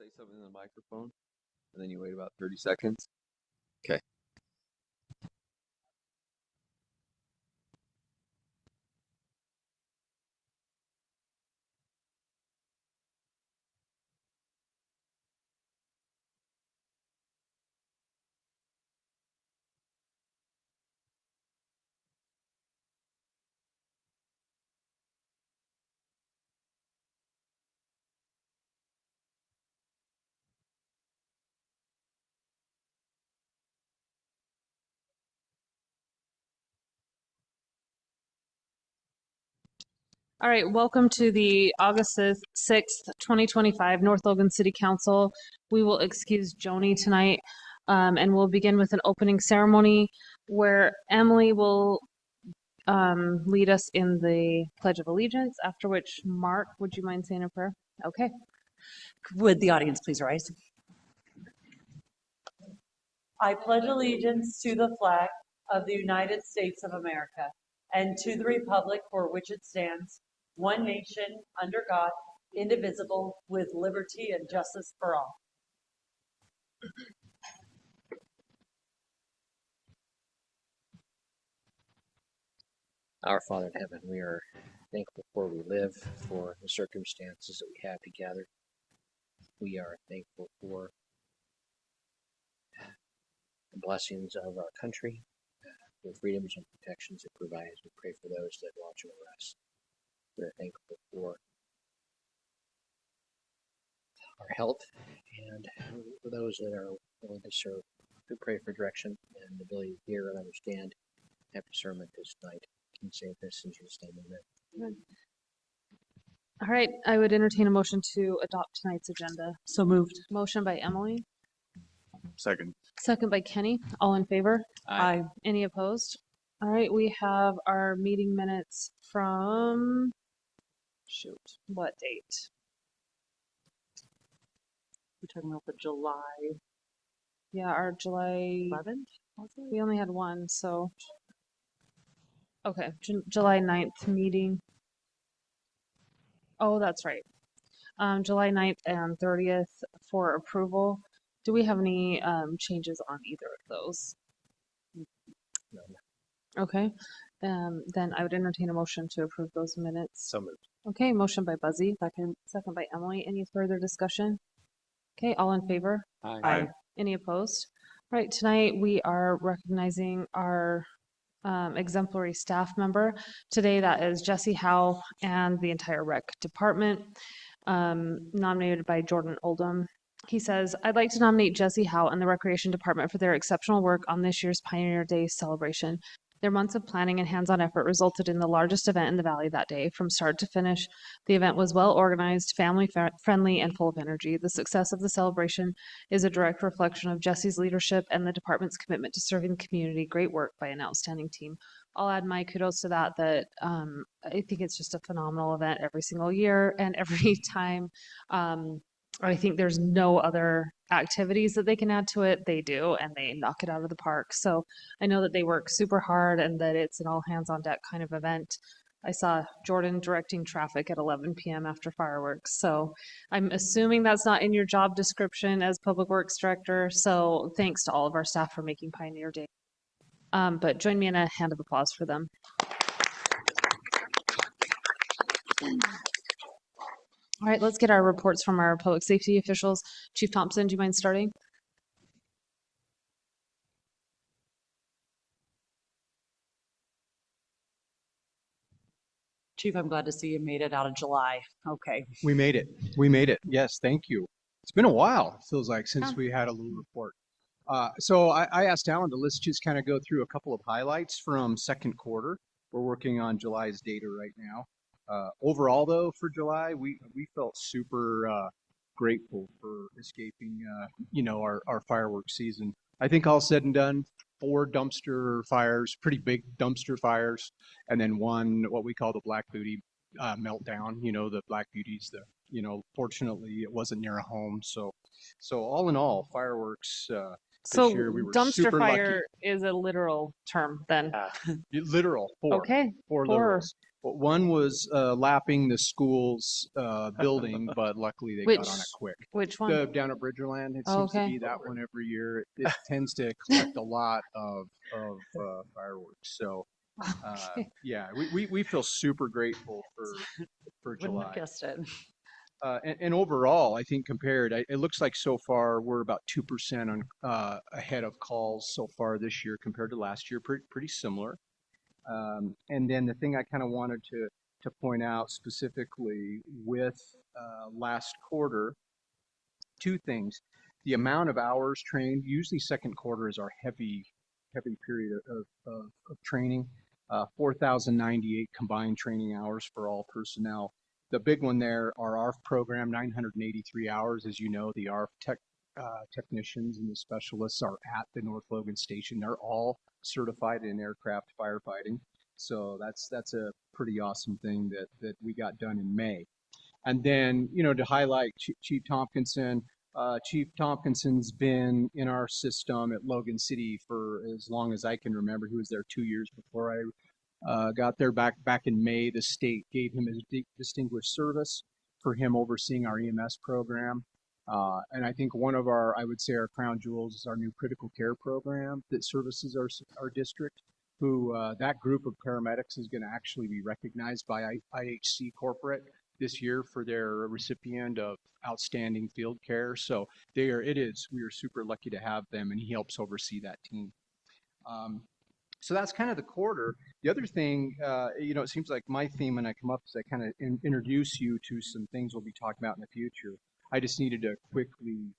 say something in the microphone, and then you wait about 30 seconds. Okay. All right, welcome to the August 6th, 2025 North Logan City Council. We will excuse Joni tonight, and we'll begin with an opening ceremony where Emily will lead us in the Pledge of Allegiance, after which, Mark, would you mind saying a prayer? Okay. Would the audience please rise? I pledge allegiance to the flag of the United States of America and to the republic for which it stands, one nation, under God, indivisible, with liberty and justice for all. Our Father in heaven, we are thankful for we live, for the circumstances that we have together. We are thankful for the blessings of our country, the freedoms and protections it provides. We pray for those that watch over us. We are thankful for our health and for those that are willing to serve. We pray for direction and the ability to hear and understand, have discernment this night. Can say this in Jesus' name, amen. All right, I would entertain a motion to adopt tonight's agenda. So moved. Motion by Emily, Second. second by Kenny. All in favor? Aye. Any opposed? All right, we have our meeting minutes from, shoot, what date? We're talking about the July Yeah, our July, 11th, was it? we only had one, so. Okay, July 9th meeting. Oh, that's right. July 9th and 30th for approval. Do we have any changes on either of those? None. Okay, then I would entertain a motion to approve those minutes. So moved. Okay, motion by Buzzy, second by Emily. Any further discussion? Okay, all in favor? Aye. Any opposed? All right, tonight we are recognizing our exemplary staff member. Today that is Jesse Howe and the entire rec department, nominated by Jordan Oldham. He says, I'd like to nominate Jesse Howe and the Recreation Department for their exceptional work on this year's Pioneer Day celebration. Their months of planning and hands-on effort resulted in the largest event in the Valley that day. From start to finish, the event was well organized, family-friendly, and full of energy. The success of the celebration is a direct reflection of Jesse's leadership and the department's commitment to serving the community. Great work by an outstanding team. I'll add my kudos to that, I think it's just a phenomenal event every single year, and every time I think there's no other activities that they can add to it. They do, and they knock it out of the park. So I know that they work super hard and that it's an all hands on deck kind of event. I saw Jordan directing traffic at 11 p.m. after fireworks. So I'm assuming that's not in your job description as Public Works Director. So thanks to all of our staff for making Pioneer Day. But join me in a hand of applause for them. All right, let's get our reports from our public safety officials. Chief Thompson, do you mind starting? Chief, I'm glad to see you made it out of July. Okay. We made it. We made it. Yes, thank you. It's been a while, it feels like, since Yeah. we had a little report. So I asked Alan to let's just kind of go through a couple of highlights from second quarter. We're working on July's data right now. Overall, though, for July, we felt super grateful for escaping, our fireworks season. I think all said and done, 4 dumpster fires, pretty big dumpster fires, and then one what we call the Black Beauty meltdown. The Black Beauties. Fortunately, it wasn't near a home. So all in all, fireworks. So this year we were dumpster super fire is a literal term then. lucky. Literal 4. Okay. 4 4. literals. One was lapping the school's building, but luckily they got on it quick. Which one? Down at Bridgerland, it Oh, seems to okay. be that one every year. It tends to collect a lot of fireworks. So Okay. yeah, we feel super grateful for Wouldn't July. have guessed it. And overall, I think compared, it looks like so far we're about 2% on ahead of calls so far this year compared to last year. Pretty similar. And then the thing I kind of wanted to point out specifically with last quarter, two things. The amount of hours trained, usually second quarter is our heavy period of training. 4,098 combined training hours for all personnel. The big one there, our ARF program, 983 hours. As you know, the ARF technicians and the specialists are at the North Logan Station. They're all certified in aircraft firefighting. So that's a pretty awesome thing that we got done in May. And then, to highlight Chief Tompkinson, Chief Tompkinson's been in our system at Logan City for as long as I can remember. He was there 2 years before I got there back in May. The state gave him a distinguished service for him overseeing our EMS program. And I think one of I would say our crown jewels is our new critical care program that services our district, who that group of paramedics is going to actually be recognized by IHC Corporate this year for their recipient of outstanding field care. So we are super lucky to have them, and he helps oversee that team. So that's kind of the quarter. The other thing, it seems like my theme when I come up is I kind of introduce you to some things we'll be talking about in the future. I just needed to quickly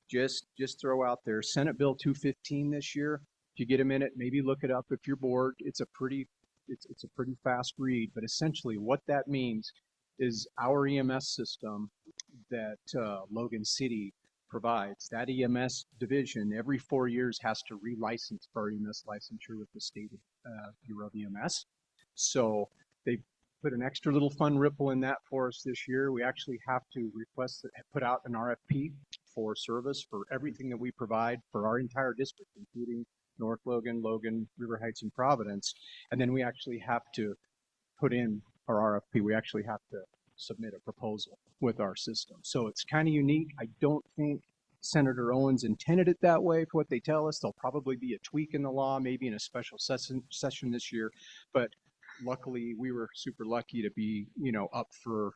just throw out there Senate Bill 215 this year. If you get a minute, maybe look it up if you're bored. It's a pretty fast read, but essentially what that means is our EMS system that Logan City provides. That EMS division every 4 years has to relicense for our EMS licensure with the state Bureau of EMS. So they put an extra little fun ripple in that for us this year. We actually have to put out an RFP for service for everything that we provide for our entire district, including North Logan, River Heights, and Providence. And then we actually have to put in our RFP. We actually have to submit a proposal with our system. So it's kind of unique. I don't think Senator Owens intended it that way for what they tell us. There'll probably be a tweak in the law, maybe in a special session this year. But luckily, we were super lucky to be, up for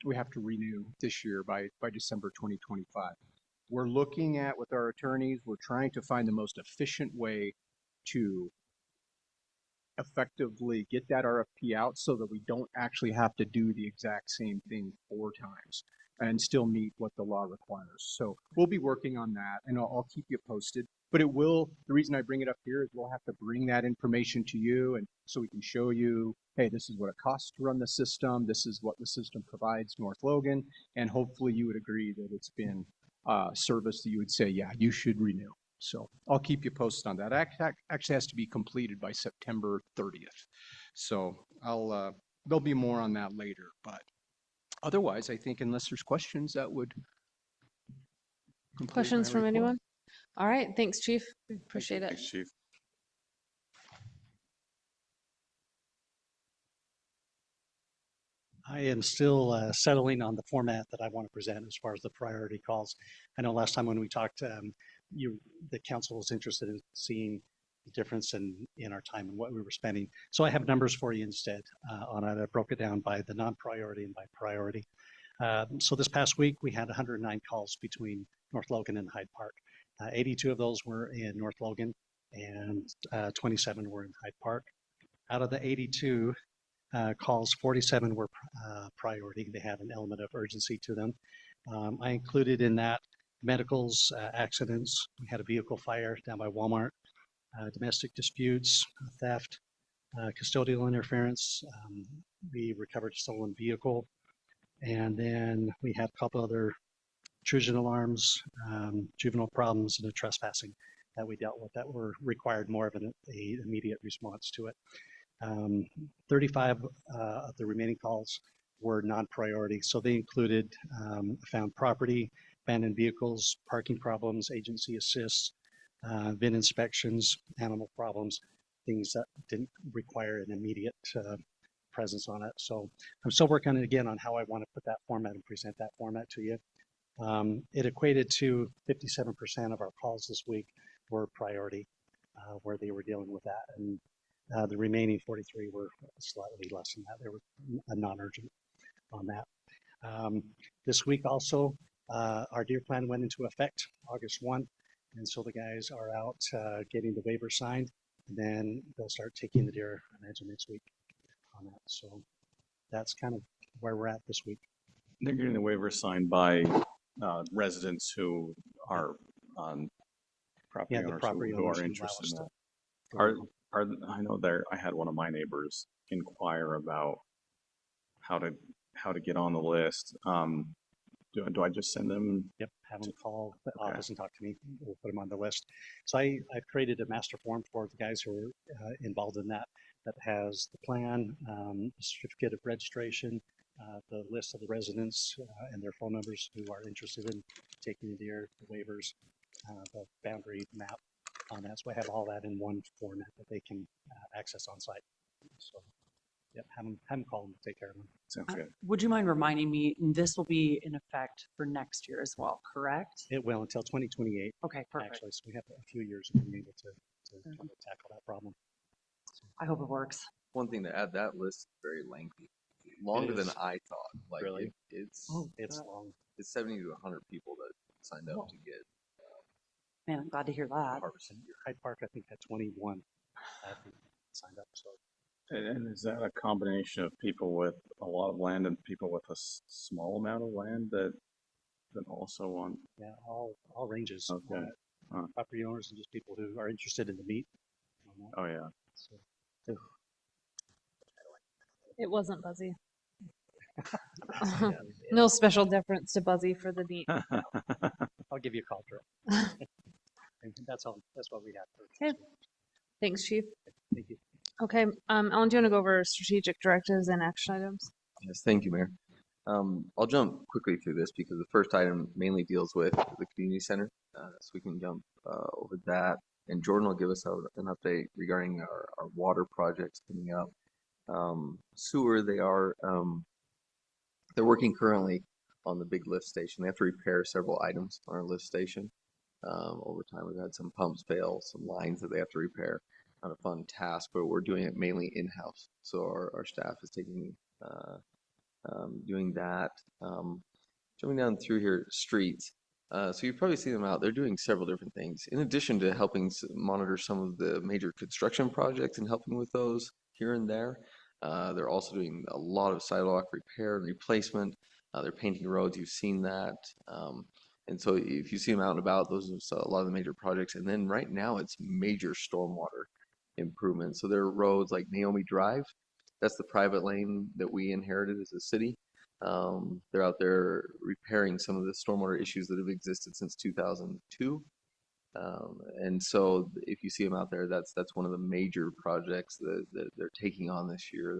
we have to renew this year by December 2025. We're looking at, with our attorneys, we're trying to find the most efficient way to effectively get that RFP out so that we don't actually have to do the exact same thing 4 times and still meet what the law requires. So we'll be working on that, and I'll keep you posted. But the reason I bring it up here is we'll have to bring that information to you, and so we can show you, hey, this is what it costs to run the system, this is what the system provides North Logan, and hopefully you would agree that it's been service that you would say, yeah, you should renew. So I'll keep you posted on that. Actually has to be completed by September 30th. So there'll be more on that later. But otherwise, I think unless there's questions, that would complete Questions my from report. anyone? All right. Thanks, Chief. Appreciate it. Thanks, Chief. I am still settling on the format that I want to present as far as the priority calls. I know last time when we talked, the council was interested in seeing the difference in our time and what we were spending. So I have numbers for you instead on it. I broke it down by the non-priority and by priority. So this past week, we had 109 calls between North Logan and Hyde Park. 82 of those were in North Logan and 27 were in Hyde Park. Out of the 82 calls, 47 were priority. They had an element of urgency to them. I included in that medicals, accidents. We had a vehicle fire down by Walmart, domestic disputes, theft, custodial interference. We recovered a stolen vehicle. And then we had a couple other intrusion alarms, juvenile problems, and a trespassing that we dealt with that were required more of an immediate response to it. 35 of the remaining calls were non-priority. So they included found property, abandoned vehicles, parking problems, agency assists, VIN inspections, animal problems, things that didn't require an immediate presence on it. So I'm still working on it again on how I want to put that format and present that format to you. It equated to 57% of our calls this week were priority, where they were dealing with that. And the remaining 43 were slightly less than that. They were a non-urgent on that. This week also, our deer plan went into effect August 1. And so the guys are out getting the waiver signed, and then they'll start taking the deer, I imagine, next week on that. So that's kind of where we're at this week. They're getting the waiver signed by residents who are property Yeah, the owners property who owners are who allow interested us in to that. Are I know I had one of my neighbors inquire about how to get on the list. Do I just send them? Yep, have them call the Okay. office and talk to me. We'll put them on the list. So I've created a master form for the guys who are involved in that has the plan, the certificate of registration, the list of the residents and their phone numbers who are interested in taking the deer, the waivers, the boundary map on that. So I have all that in one format that they can access on site. So yep, have them call them, take care of them. Sounds good. Would you mind reminding me, this will be in effect for next year as well, correct? It will until 2028. Okay, perfect. Actually, so we have a few years of being able to kind of tackle that problem. I hope it works. One thing to add, that list is very lengthy, longer than is. I thought. Like Really? it's It's long. it's 70 to 100 people that signed up to get Man, I'm glad to hear that. harvested deer. Hyde Park, I think, had 21 signed up. So And is that a combination of people with a lot of land and people with a small amount of land that also want? yeah, all ranges. Okay. Property owners and just people who are interested in the meat. Oh yeah. So, It wasn't Buzzy. yeah, No special deference to Buzzy for the meat. I'll give you a call, Drew. And that's all. That's what we have. For Okay. Thanks, Chief. Thank you. Okay, Alan, do you want to go over strategic directives and action items? Yes, thank you, Mayor. I'll jump quickly through this because the first item mainly deals with the community center, so we can jump over that. And Jordan will give us an update regarding our water projects coming up. Sewer, they're working currently on the big lift station. They have to repair several items on our lift station. Over time, we've had some pumps fail, some lines that they have to repair. Not a fun task, but we're doing it mainly in-house. So our staff is taking doing that. Jumping down through here, streets. So you've probably seen them out. They're doing several different things. In addition to helping monitor some of the major construction projects and helping with those here and there, they're also doing a lot of sidewalk repair and replacement. They're painting roads. You've seen that. And so if you see them out and about, those are a lot of the major projects. And then right now it's major stormwater improvements. So there are roads like Naomi Drive. That's the private lane that we inherited as a city. They're out there repairing some of the stormwater issues that have existed since 2002. And so if you see them out there, that's one of the major projects that they're taking on this year.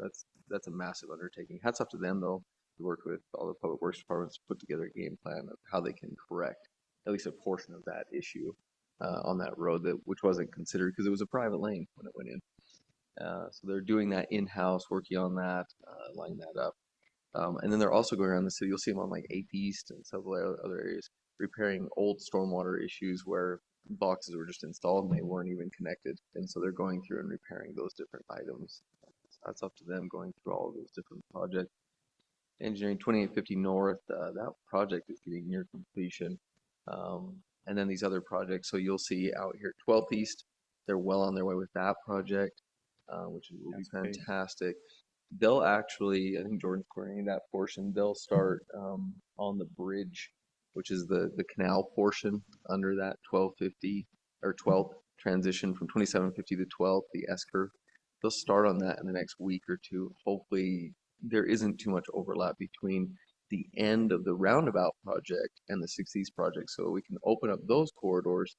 That's a massive undertaking. Hats off to them though. We work with all the public works departments to put together a game plan of how they can correct at least a portion of that issue on that road which wasn't considered because it was a private lane when it went in. So they're doing that in-house, working on that, lining that up. And then they're also going around the city. You'll see them on like 8th East and several other areas, repairing old stormwater issues where boxes were just installed and they weren't even connected. And so they're going through and repairing those different items. So that's up to them going through all of those different projects. Engineering 2850 North, that project is getting near completion. And then these other projects. So you'll see out here 12th East, they're well on their way with that project, which will be fantastic. They'll actually, I think Jordan's coordinating that portion. They'll start on the bridge, which is the canal portion under that 1250 or 12th transition from 2750 to 12th, the S curve. They'll start on that in the next week or two. Hopefully there isn't too much overlap between the end of the roundabout project and the 6 East project, so we can open up those corridors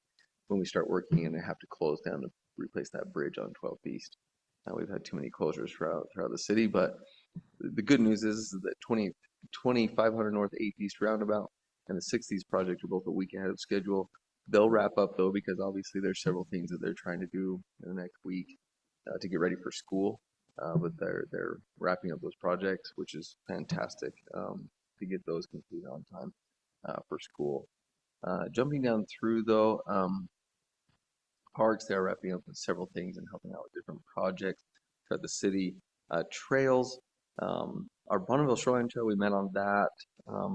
when we start working and have to close down to replace that bridge on 12th East. We've had too many closures throughout the city, but the good news is that 2500 North 8th East roundabout and the 6th East project are both a week ahead of schedule. They'll wrap up though because obviously there's several things that they're trying to do in the next week. to get ready for school. But they're wrapping up those projects, which is fantastic to get those completed on time for school. Jumping down through though, parks, they're wrapping up with several things and helping out with different projects throughout the city. Trails, our Bonneville Shoreline Trail, we met on that.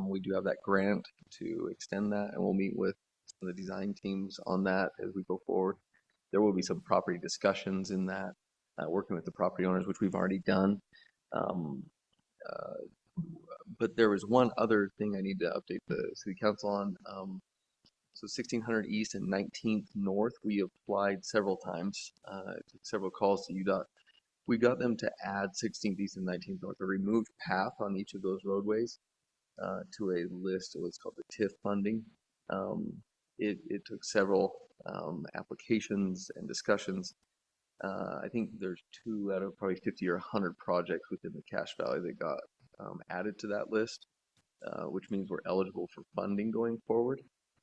We do have that grant to extend that, and we'll meet with some of the design teams on that as we go forward. There will be some property discussions in that, working with the property owners, which we've already done. Um, but there was one other thing I need to update the city council on. So 1600 East and 19th North, we applied several times, took several calls to UDOT. We got them to add 16th East and 19th North, a removed path on each of those roadways to a list of what's called the TIF funding. It took several applications and discussions. I think there's 2 out of probably 50 or 100 projects within the Cache Valley that got added to that list, which means we're eligible for funding going forward.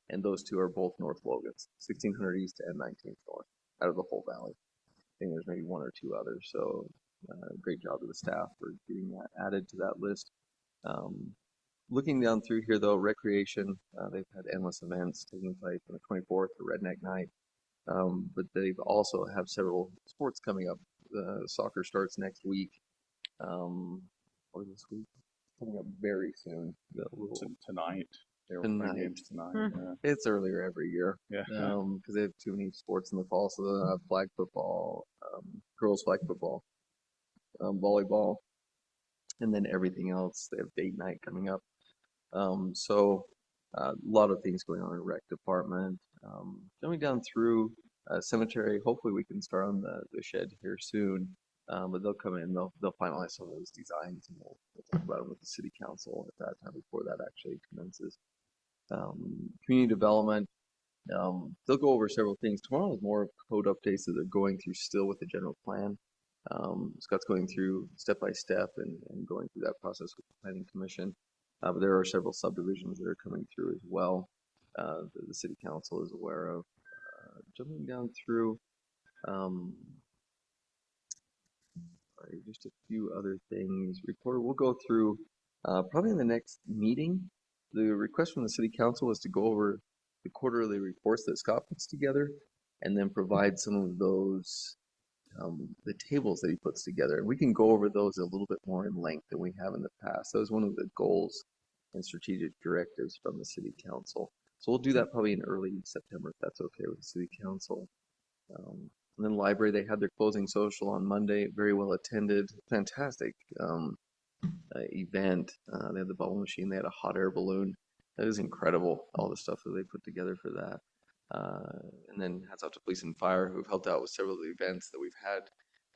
And those 2 are both North Logans, 1600 East and 19th North, out of the whole valley. I think there's maybe 1 or 2 others. So great job to the staff for getting that added to that list. Looking down through here though, recreation, they've had endless events taking place on the 24th for Redneck Night. But they've also have several sports coming up. Soccer starts next week, or this week, coming up very soon. Tonight. They were playing games tonight. It's earlier every year. Yeah. Because they have too many sports in the fall, so they'll have flag football, girls flag football, volleyball, and then everything else. They have date night coming up. So a lot of things going on in rec department. Coming down through cemetery, hopefully we can start on the shed here soon. But they'll come in, they'll finalize some of those designs, and we'll talk about them with the city council at that time before that actually commences. Community development, they'll go over several things. Tomorrow is more of code updates that they're going through still with the general plan. Scott's going through step by step and going through that process with the planning commission. But there are several subdivisions that are coming through as well that the city council is aware of. Jumping down through, just a few other things. Reporter, we'll go through probably in the next meeting. The request from the city council was to go over the quarterly reports that Scott puts together and then provide some of those, the tables that he puts together. And we can go over those a little bit more in length than we have in the past. That was one of the goals and strategic directives from the city council. So we'll do that probably in early September, if that's okay with the city council. And then library, they had their closing social on Monday, very well attended, fantastic event. They had the bubble machine, they had a hot air balloon. That is incredible, all the stuff that they put together for that. And then hats out to police and fire who've helped out with several of the events that we've had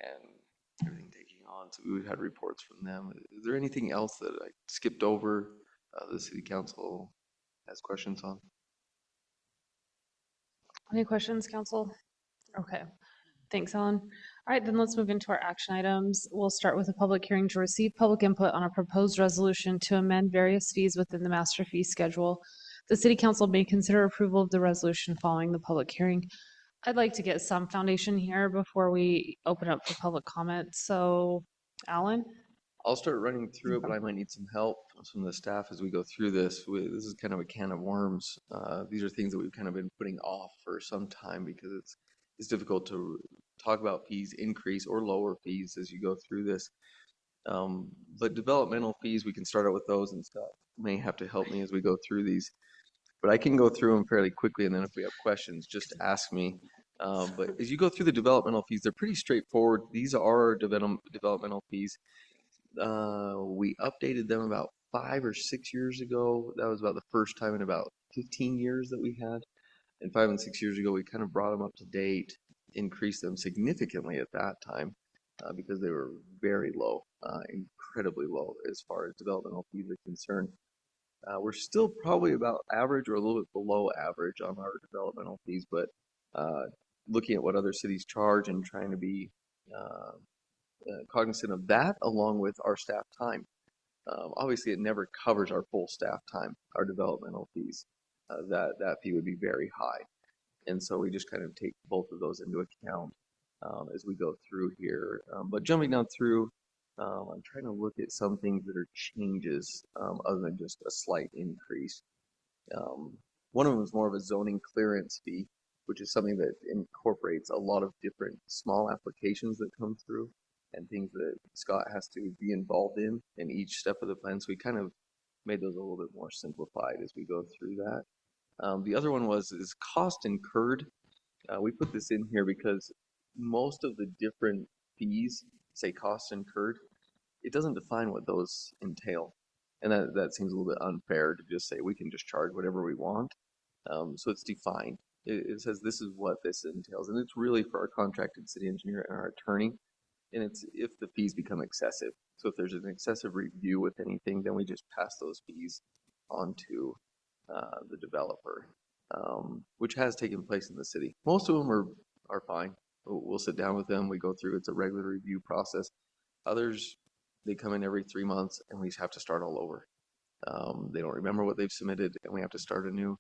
and everything taking on. So we've had reports from them. Is there anything else that I skipped over the city council has questions on? Any questions, council? Okay, thanks, Ellen. All right, then let's move into our action items. We'll start with a public hearing to receive public input on a proposed resolution to amend various fees within the master fee schedule. The city council may consider approval of the resolution following the public hearing. I'd like to get some foundation here before we open up for public comment. So, Alan? I'll start running through it, but I might need some help from the staff as we go through this. This is kind of a can of worms. These are things that we've kind of been putting off for some time because it's difficult to talk about fees increase or lower fees as you go through this. But developmental fees, we can start out with those, and Scott may have to help me as we go through these. But I can go through them fairly quickly, and then if we have questions, just ask me. But as you go through the developmental fees, they're pretty straightforward. These are developmental fees. We updated them about 5 or 6 years ago. That was about the first time in about 15 years that we had. And 5 and 6 years ago, we kind of brought them up to date, increased them significantly at that time because they were very low, incredibly low as far as developmental fees are concerned. We're still probably about average or a little bit below average on our developmental fees, but looking at what other cities charge and trying to be cognizant of that along with our staff time. Obviously, it never covers our full staff time, our developmental fees. That fee would be very high. And so we just kind of take both of those into account as we go through here. But jumping down through, I'm trying to look at some things that are changes other than just a slight increase. Um, One of them is more of a zoning clearance fee, which is something that incorporates a lot of different small applications that come through and things that Scott has to be involved in each step of the plan. So we kind of made those a little bit more simplified as we go through that. The other one is cost incurred. We put this in here because most of the different fees say cost incurred. It doesn't define what those entail. And that seems a little bit unfair to just say we can just charge whatever we want. So it's defined. It says this is what this entails. And it's really for our contracted city engineer and our attorney. And it's if the fees become excessive. So if there's an excessive review with anything, then we just pass those fees on to the developer, which has taken place in the city. Most of them are fine. We'll sit down with them. We go through. It's a regular review process. Others, they come in every 3 months, and we just have to start all over. They don't remember what they've submitted, and we have to start anew.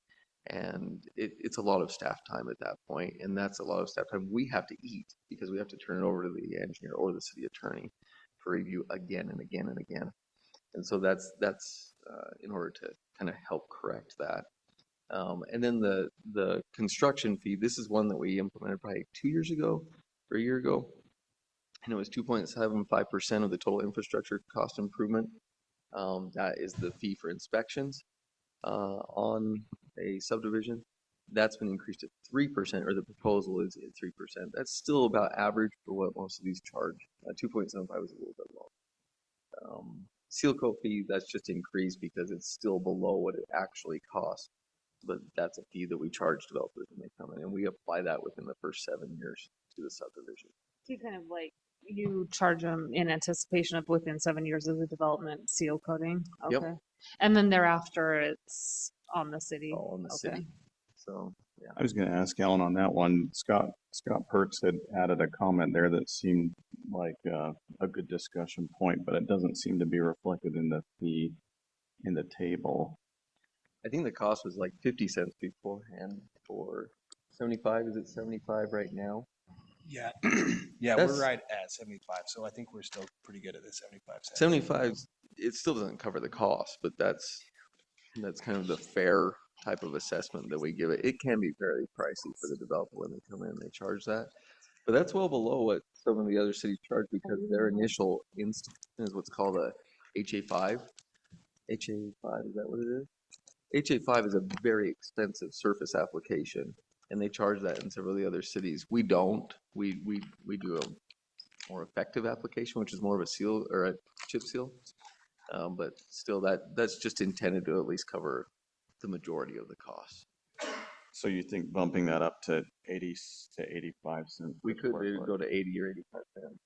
And it's a lot of staff time at that point, and that's a lot of staff time we have to eat because we have to turn it over to the engineer or the city attorney for review again and again and again. And so that's in order to kind of help correct that. And then the construction fee, this is one that we implemented probably 2 years ago or a year ago, and it was 2.75% of the total infrastructure cost improvement. That is the fee for inspections on a subdivision. That's been increased to 3%, or the proposal is at 3%. That's still about average for what most of these charge. 2.75 is a little bit low. Seal coat fee, that's just increased because it's still below what it actually costs. But that's a fee that we charge developers when they come in, and we apply that within the first 7 years to the subdivision. So you kind of like, you charge them in anticipation of within 7 years of the development seal coating? Yep. Okay. And then thereafter, it's on the city? All in the Okay. city. So, yeah. I was going to ask Alan on that one. Scott Perks had added a comment there that seemed like a good discussion point, but it doesn't seem to be reflected in the fee in the table. I think the cost was like 50 cents beforehand for 75. Is it 75 right now? Yeah, yeah, That's- we're right at 75, so I think we're still pretty good at the 75 cents. 75, it still doesn't cover the cost, but that's kind of the fair type of assessment that we give it. It can be fairly pricey for the developer when they come in and they charge that. But that's well below what some of the other cities charge because their initial instant is what's called a HA5. HA5, is that what it is? HA5 is a very expensive surface application, and they charge that in several of the other cities. We don't. We do a more effective application, which is more of a seal or a chip seal. But still, that's just intended to at least cover the majority of the costs. So you think bumping that up to 80 to 85 cents? We per could square foot? go to 80 or 85 cents.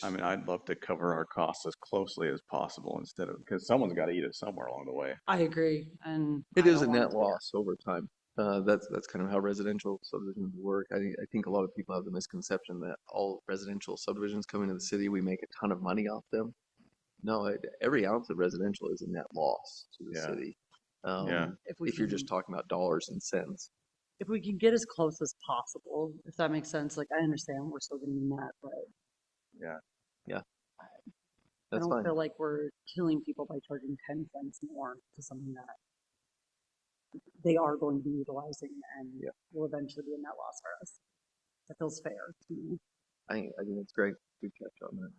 I mean, I'd love to cover our costs as closely as possible instead of, because someone's got to eat it somewhere along the way. I agree, and it I is a don't want net to- loss over time. That's kind of how residential subdivisions work. I think a lot of people have the misconception that all residential subdivisions come into the city, we make a ton of money off them. No, every ounce of residential is a net loss to the Yeah. city. Yeah. If you're just talking about dollars and cents. If we can get as close as possible, if that makes sense, like I understand we're still gonna be net, but I That's don't fine. feel like we're killing people by charging 10 cents more to something that they are going to be utilizing and Yeah. will eventually be a net loss for us. That feels fair to me. I think it's great. Good catch on that.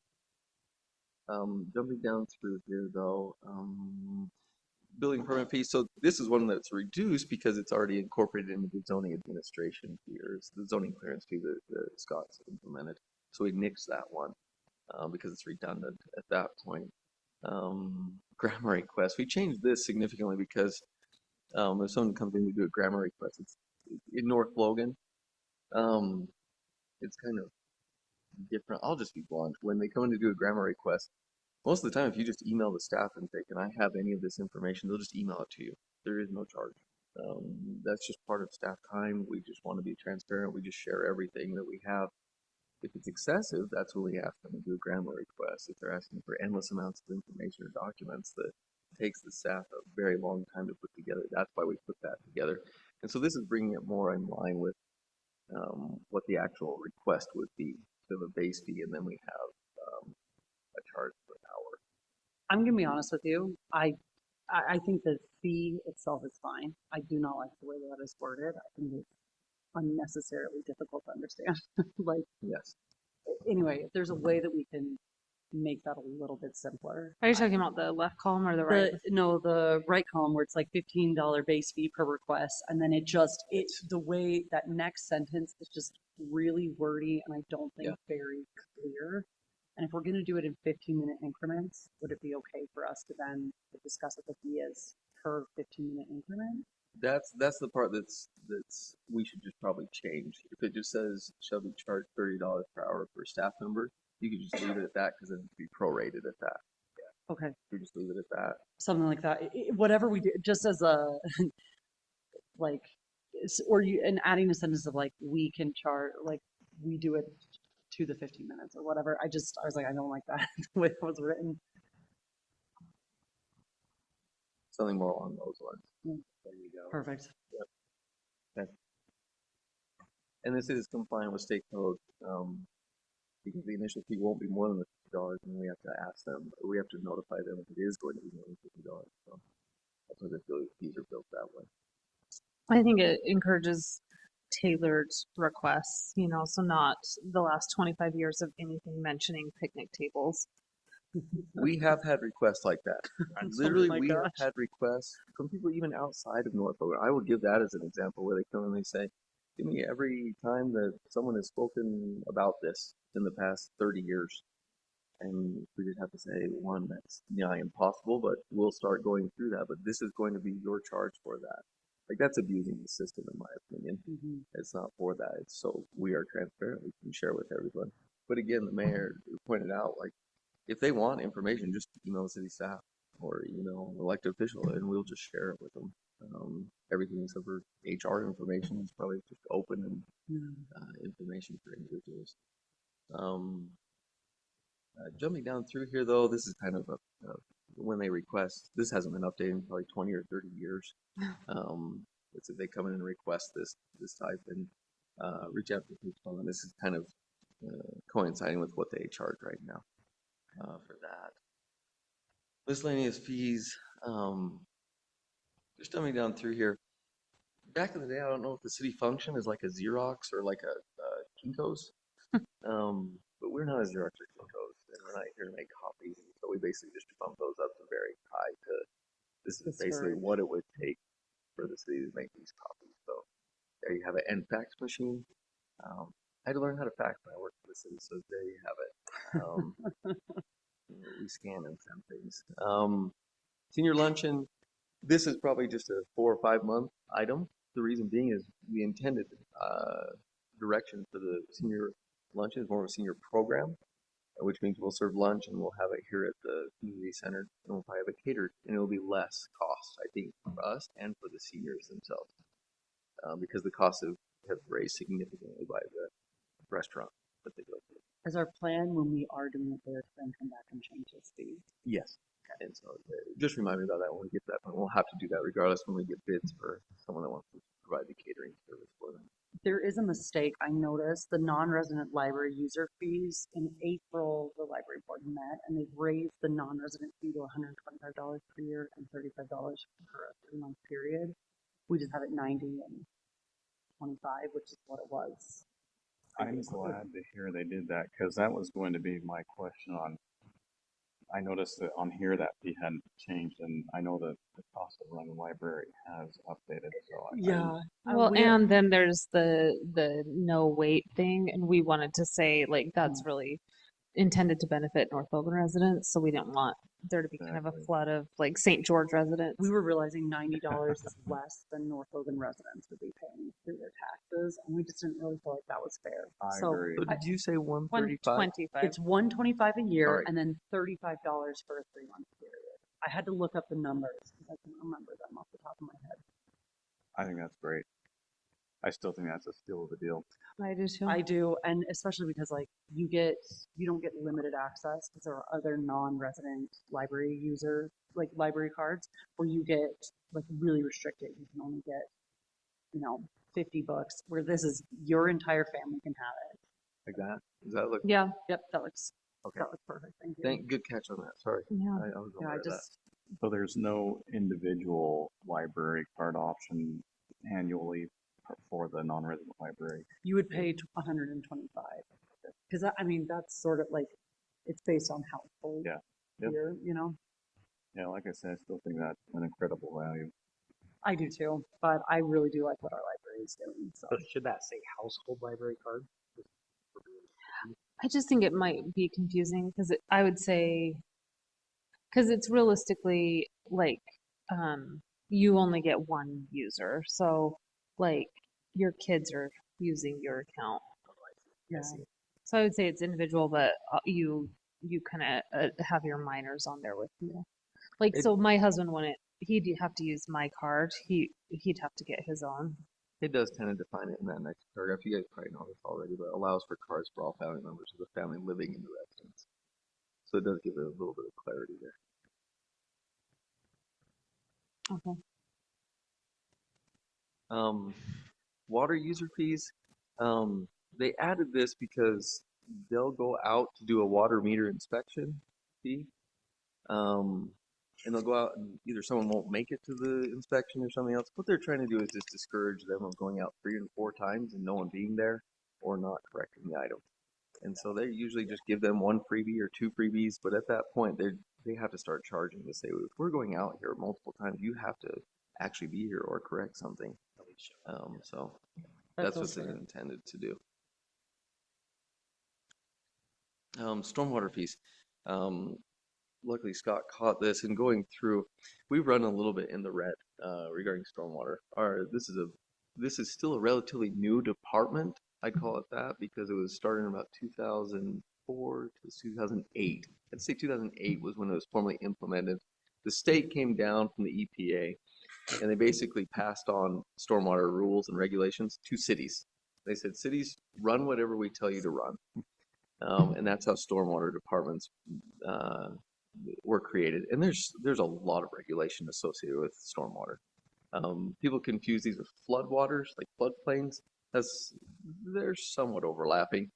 Jumping down through here though, building permit fee. So this is one that's reduced because it's already incorporated into the zoning administration fee, or it's the zoning clearance fee that Scott's implemented. So we nixed that one because it's redundant at that point. Grammar request. We changed this significantly because if someone comes in to do a grammar request, it's in North Logan. It's kind of different. I'll just be blunt. When they come in to do a grammar request, most of the time, if you just email the staff and say, "Can I have any of this information?" they'll just email it to you. There is no charge. That's just part of staff time. We just want to be transparent. We just share everything that we have. If it's excessive, that's when we ask them to do a grammar request. If they're asking for endless amounts of information or documents that takes the staff a very long time to put together, that's why we put that together. And so this is bringing it more in line with what the actual request would be. So the base fee, and then we have a charge per hour. I'm gonna be honest with you. I think the fee itself is fine. I do not like the way that is worded. I think it's unnecessarily difficult to understand. Like, Yes. anyway, if there's a way that we can make that a little bit simpler. Are you talking about the left column or the right? No, the right column where it's like $15 base fee per request, and then the way that next sentence is just really wordy and I don't think very clear. And if we're gonna do it in 15-minute increments, would it be okay for us to then discuss what the fee is per 15-minute increment? That's the part that's we should just probably change. If it just says shall be charged $30 per hour per staff member, you could just leave it at that because then it'd be prorated at that. Okay, You just leave it at that. something like that. Whatever we do, just as a like, and adding a sentence of like we can charge, like we do it to the 15 minutes or whatever. I was like, I don't like that the way it was written. Something more along those lines. There you go. Perfect. And this is compliant with state code, because the initial fee won't be more than the $50, and we have to ask them, or we have to notify them if it is going to be more than $50. So that's why the fees are built that way. I think it encourages tailored requests, you know, so not the last 25 years of anything mentioning picnic tables. We have had requests like that. Literally, my we have gosh. had requests from people even outside of Norfolk. I will give that as an example where they come and they say, give me every time that someone has spoken about this in the past 30 years. And we just have to say, one, that's nigh impossible, but we'll start going through that. But this is going to be your charge for that. Like, that's abusing the system, in my opinion. Mhm. It's not for that. It's so we are transparent. We can share with everyone. But again, the mayor pointed out, like, if they want information, just email the city staff or email an elected official, and we'll just share it with them. Everything except for HR information is probably just open and information for individuals. Jumping down through here, though, this is kind of when they request. This hasn't been updated in probably 20 or 30 years. It's if they come in and request this type and reach out to people, and this is kind of coinciding with what they charge right now for that. Miscellaneous fees. Just jumping down through here. Back in the day, I don't know if the city function is like a Xerox or like a Kinko's, but we're not a Xerox or Kinko's, and we're not here to make copies. So we basically just bump those up to very high. This is basically what it would take for the city to make these copies. So there you have it. And fax machine. I had to learn how to fax when I worked for the city, so there you have it. We scan and send things. Senior luncheon. This is probably just a 4 or 5 month item. The reason being is the intended direction for the senior luncheon is more of a senior program, which means we'll serve lunch and we'll have it here at the community center, and we'll probably have it catered, and it'll be less cost, I think, for us and for the seniors themselves, because the costs have raised significantly by the restaurant that they go to. Is our plan when we are doing it there to then come back and change this fee? Yes. And so just remind me about that when we get to that point. We'll have to do that regardless when we get bids for someone that wants to provide the catering service for them. There is a mistake I noticed. The non-resident library user fees in April, the library board met and they've raised the non-resident fee to $125 per year and $35 for a 3-month period. We just have it 90 and 25, which is what it was. I'm glad to hear they did that because that was going to be my question on. I noticed that on here that fee hadn't changed, and I know that the cost of running the library has updated. So Well, and then there's the no wait thing, and we wanted to say like that's really intended to benefit North Oakland residents, so we didn't want there to be kind of a flood of like St. George residents. We were realizing $90 is less than North Logan residents would be paying through their taxes, and we just didn't really feel like that was fair. I So agree. So did you say 135? 125. it's $125 a year Alright. and then $35 for a 3-month period. I had to look up the numbers because I can't remember them off the top of my head. I think that's great. I still think that's a steal of the deal. I do too. I do, and especially because like you don't get limited access because there are other non-resident library user like library cards where you get like really restricted. You can only get, 50 books, where this is your entire family can have it. Like that? Does that look? Yeah, Yep, that looks Okay. perfect. Thank you. Good catch on that. Sorry. yeah. I was Yeah, aware I of that. just, So there's no individual library card option annually for the non-resident library. you would pay 125. Because I mean, that's sort of like, it's based on household Yeah. Yep. here, you know? Yeah, like I said, I still think that's an incredible value. I do too, but I really do like what our library is doing, so. So should that say household library card? I just think it might be confusing because I would say, because it's realistically like, you only get one user. So like your kids are using your account. Yeah. So I would say it's individual, but you kind of have your minors on there with you. Like, It- so my husband wouldn't, he'd have to use my card. He'd have to get his own. It does tend to define it in that next paragraph. You guys probably know this already, but allows for cards for all family members of the family living in the residence. So it does give it a little bit of clarity there. Okay. Water user fees, they added this because they'll go out to do a water meter inspection fee. And they'll go out and either someone won't make it to the inspection or something else. What they're trying to do is just discourage them from going out 3 and 4 times and no one being there or not correcting the item. And so they usually just give them 1 freebie or 2 freebies, but at that point they have to start charging to say, if we're going out here multiple times, you have to actually be here or correct something. So that's what's also- intended to do. Stormwater fees. Luckily Scott caught this and going through, we run a little bit in the red regarding stormwater. This is still a relatively new department. I'd call it that because it was started in about 2004 to 2008. I'd say 2008 was when it was formally implemented. The state came down from the EPA and they basically passed on stormwater rules and regulations to cities. They said, cities, run whatever we tell you to run. And that's how stormwater departments were created. And there's a lot of regulation associated with stormwater. People confuse these with floodwaters, like floodplains. They're somewhat overlapping,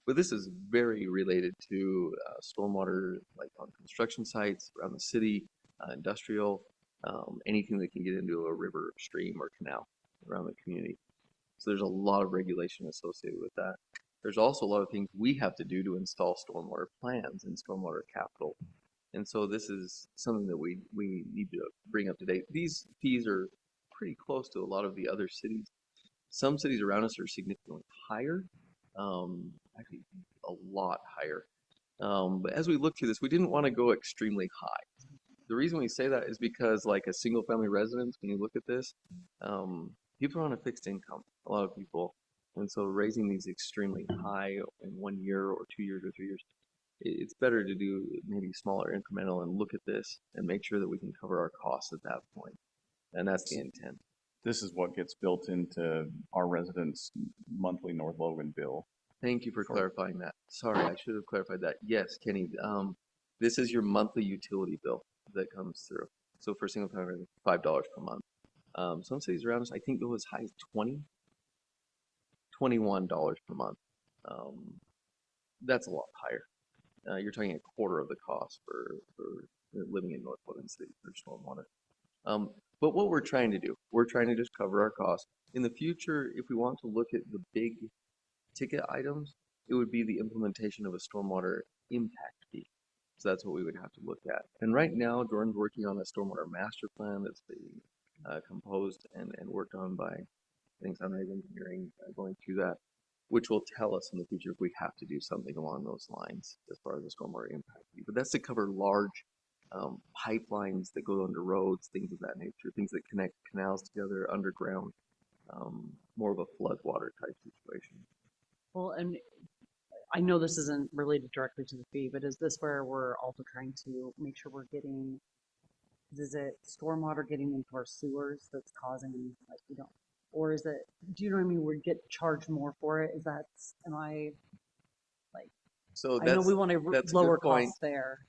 but this is very related to stormwater, like on construction sites around the city, industrial, anything that can get into a river, stream, or canal around the community. So there's a lot of regulation associated with that. There's also a lot of things we have to do to install stormwater plans and stormwater capital. And so this is something that we need to bring up to date. These fees are pretty close to a lot of the other cities. Some cities around us are significantly higher, actually a lot higher. But as we look through this, we didn't want to go extremely high. The reason we say that is because like a single family residence, when you look at this, people are on a fixed income, a lot of people. And so raising these extremely high in 1 year or 2 years or 3 years, it's better to do maybe smaller incremental and look at this and make sure that we can cover our costs at that point. And that's the intent. This is what gets built into our residents' monthly North Logan bill. Thank you for clarifying that. Sorry, I should have clarified that. Yes, Kenny, this is your monthly utility bill that comes through. So for single family, $5 per month. Some cities around us, I think, go as high as $21 per month. That's a lot higher. You're talking a quarter of the cost for living in North Logan City for stormwater. But what we're trying to do, we're trying to just cover our costs. In the future, if we want to look at the big ticket items, it would be the implementation of a stormwater impact fee. So that's what we would have to look at. And right now, Jordan's working on a stormwater master plan that's being composed and worked on by, I think, Sunrise Engineering, going through that, which will tell us in the future if we have to do something along those lines as far as the stormwater impact fee. But that's to cover large pipelines that go under roads, things of that nature, things that connect canals together underground, more of a floodwater type situation. Well, and I know this isn't related directly to the fee, but is this where we're also trying to make sure we're getting, is it stormwater getting into our sewers that's causing, like, we don't, or is it, do you know what I mean? We get charged more for it. Is that, am I, like, So I know that's, we want to that's a good lower point. costs there.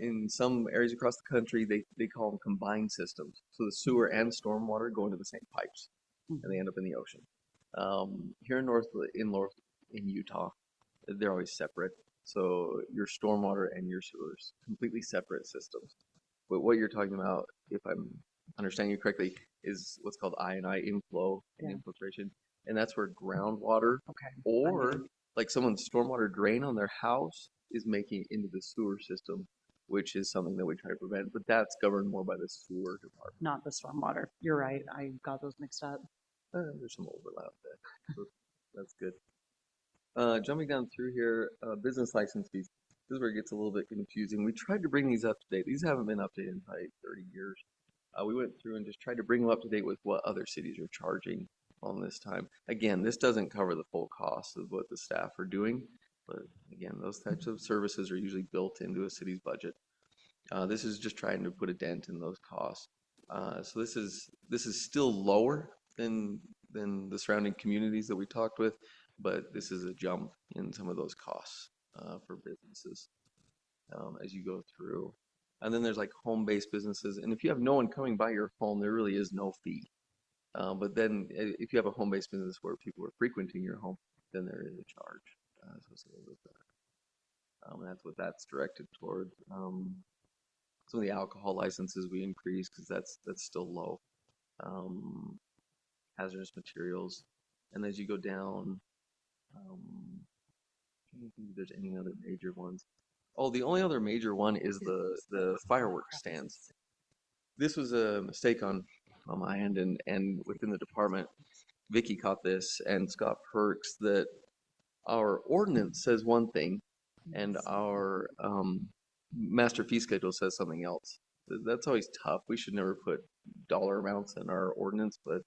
In some areas across the country, they call them combined systems. So the sewer and stormwater go into the same pipes, and they end up in the ocean. Here in Utah, they're always separate. So your stormwater and your sewers, completely separate systems. But what you're talking about, if I'm understanding you correctly, is what's called I&I inflow and Yeah. infiltration. And that's where groundwater Okay. or like someone's stormwater drain on their house is making it into the sewer system, which is something that we try to prevent. But that's governed more by the sewer department. Not the stormwater. You're right. I got those mixed up. There's some overlap there. So that's good. Jumping down through here, business license fees. This is where it gets a little bit confusing. We tried to bring these up to date. These haven't been updated in probably 30 years. We went through and just tried to bring them up to date with what other cities are charging on this time. Again, this doesn't cover the full cost of what the staff are doing, but again, those types of services are usually built into a city's budget. This is just trying to put a dent in those costs. So this is still lower than the surrounding communities that we talked with, but this is a jump in some of those costs for businesses as you go through. And then there's like home-based businesses, and if you have no one coming by your home, there really is no fee. But then if you have a home-based business where people are frequenting your home, then there is a charge associated with that. And that's what that's directed toward. Some of the alcohol licenses we increased because that's still low. Hazardous materials, and as you go down, I don't think there's any other major ones. Oh, the only other major one is the fireworks stands. This was a mistake on my end and within the department. Vicky caught this and Scott Perks that our ordinance says one thing and our master fee schedule says something else. That's always tough. We should never put dollar amounts in our ordinance, but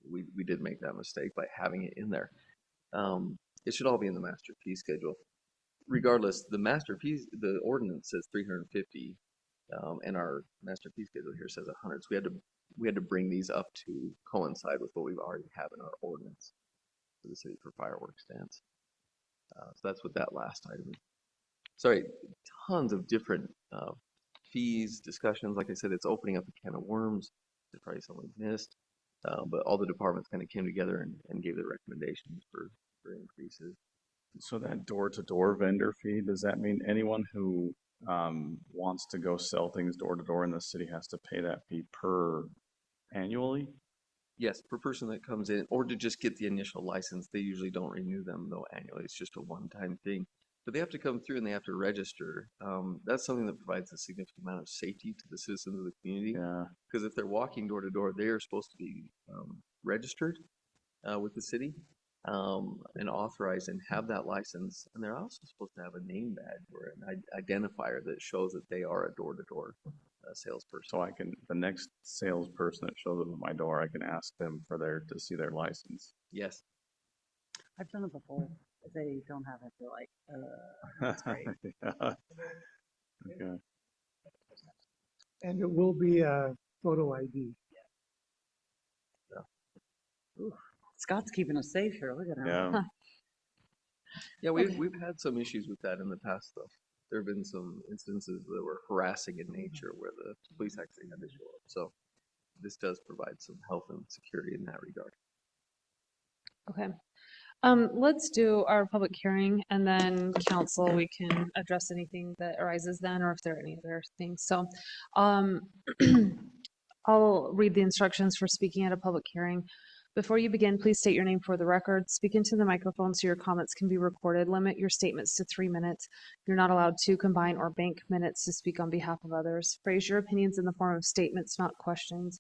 we did make that mistake by having it in there. It should all be in the master fee schedule. Regardless, the ordinance says 350, and our master fee schedule here says 100. So we had to bring these up to coincide with what we already have in our ordinance for the city for fireworks stands. So that's what that last item is. Sorry, tons of different fees, discussions. Like I said, it's opening up a can of worms. There's probably someone missed, but all the departments kind of came together and gave their recommendations for increases. So that door-to-door vendor fee, does that mean anyone who wants to go sell things door to door in the city has to pay that fee annually? Yes, per person that comes in, or to just get the initial license. They usually don't renew them though annually. It's just a one-time thing. But they have to come through and they have to register. That's something that provides a significant amount of safety to the citizens of the community. Yeah. Because if they're walking door to door, they are supposed to be registered with the city and authorized and have that license. And they're also supposed to have a name badge or an identifier that shows that they are a door to door salesperson. So the next salesperson that shows up at my door, I can ask them to see their license. Yes. I've done it before. If they don't have it, they're like, that's great. Yeah. Okay. And it will be a photo ID. Scott's keeping us safe here. Look at him. Yeah. Yeah, we've had some issues with that in the past, though. There have been some instances that were harassing in nature where the police actually had to show up. So this does provide some health and security in that regard. Okay. Let's do our public hearing and then council, we can address anything that arises then or if there are any other things. So I'll read the instructions for speaking at a public hearing. Before you begin, please state your name for the record. Speak into the microphone so your comments can be recorded. Limit your statements to 3 minutes. You're not allowed to combine or bank minutes to speak on behalf of others. Phrase your opinions in the form of statements, not questions.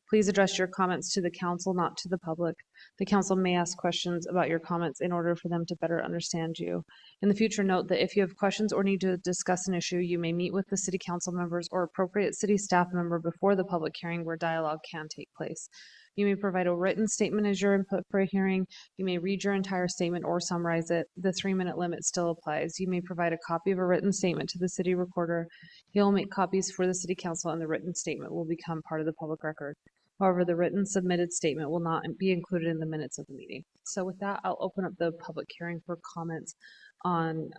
Please address your comments to the council, not to the public. The council may ask questions about your comments in order for them to better understand you. In the future, note that if you have questions or need to discuss an issue, you may meet with the city council members or appropriate city staff member before the public hearing where dialogue can take place. You may provide a written statement as your input for a hearing. You may read your entire statement or summarize it. The 3-minute limit still applies. You may provide a copy of a written statement to the city recorder. He'll make copies for the city council and the written statement will become part of the public record. However, the written submitted statement will not be included in the minutes of the meeting. So with that, I'll open up the public hearing for comments on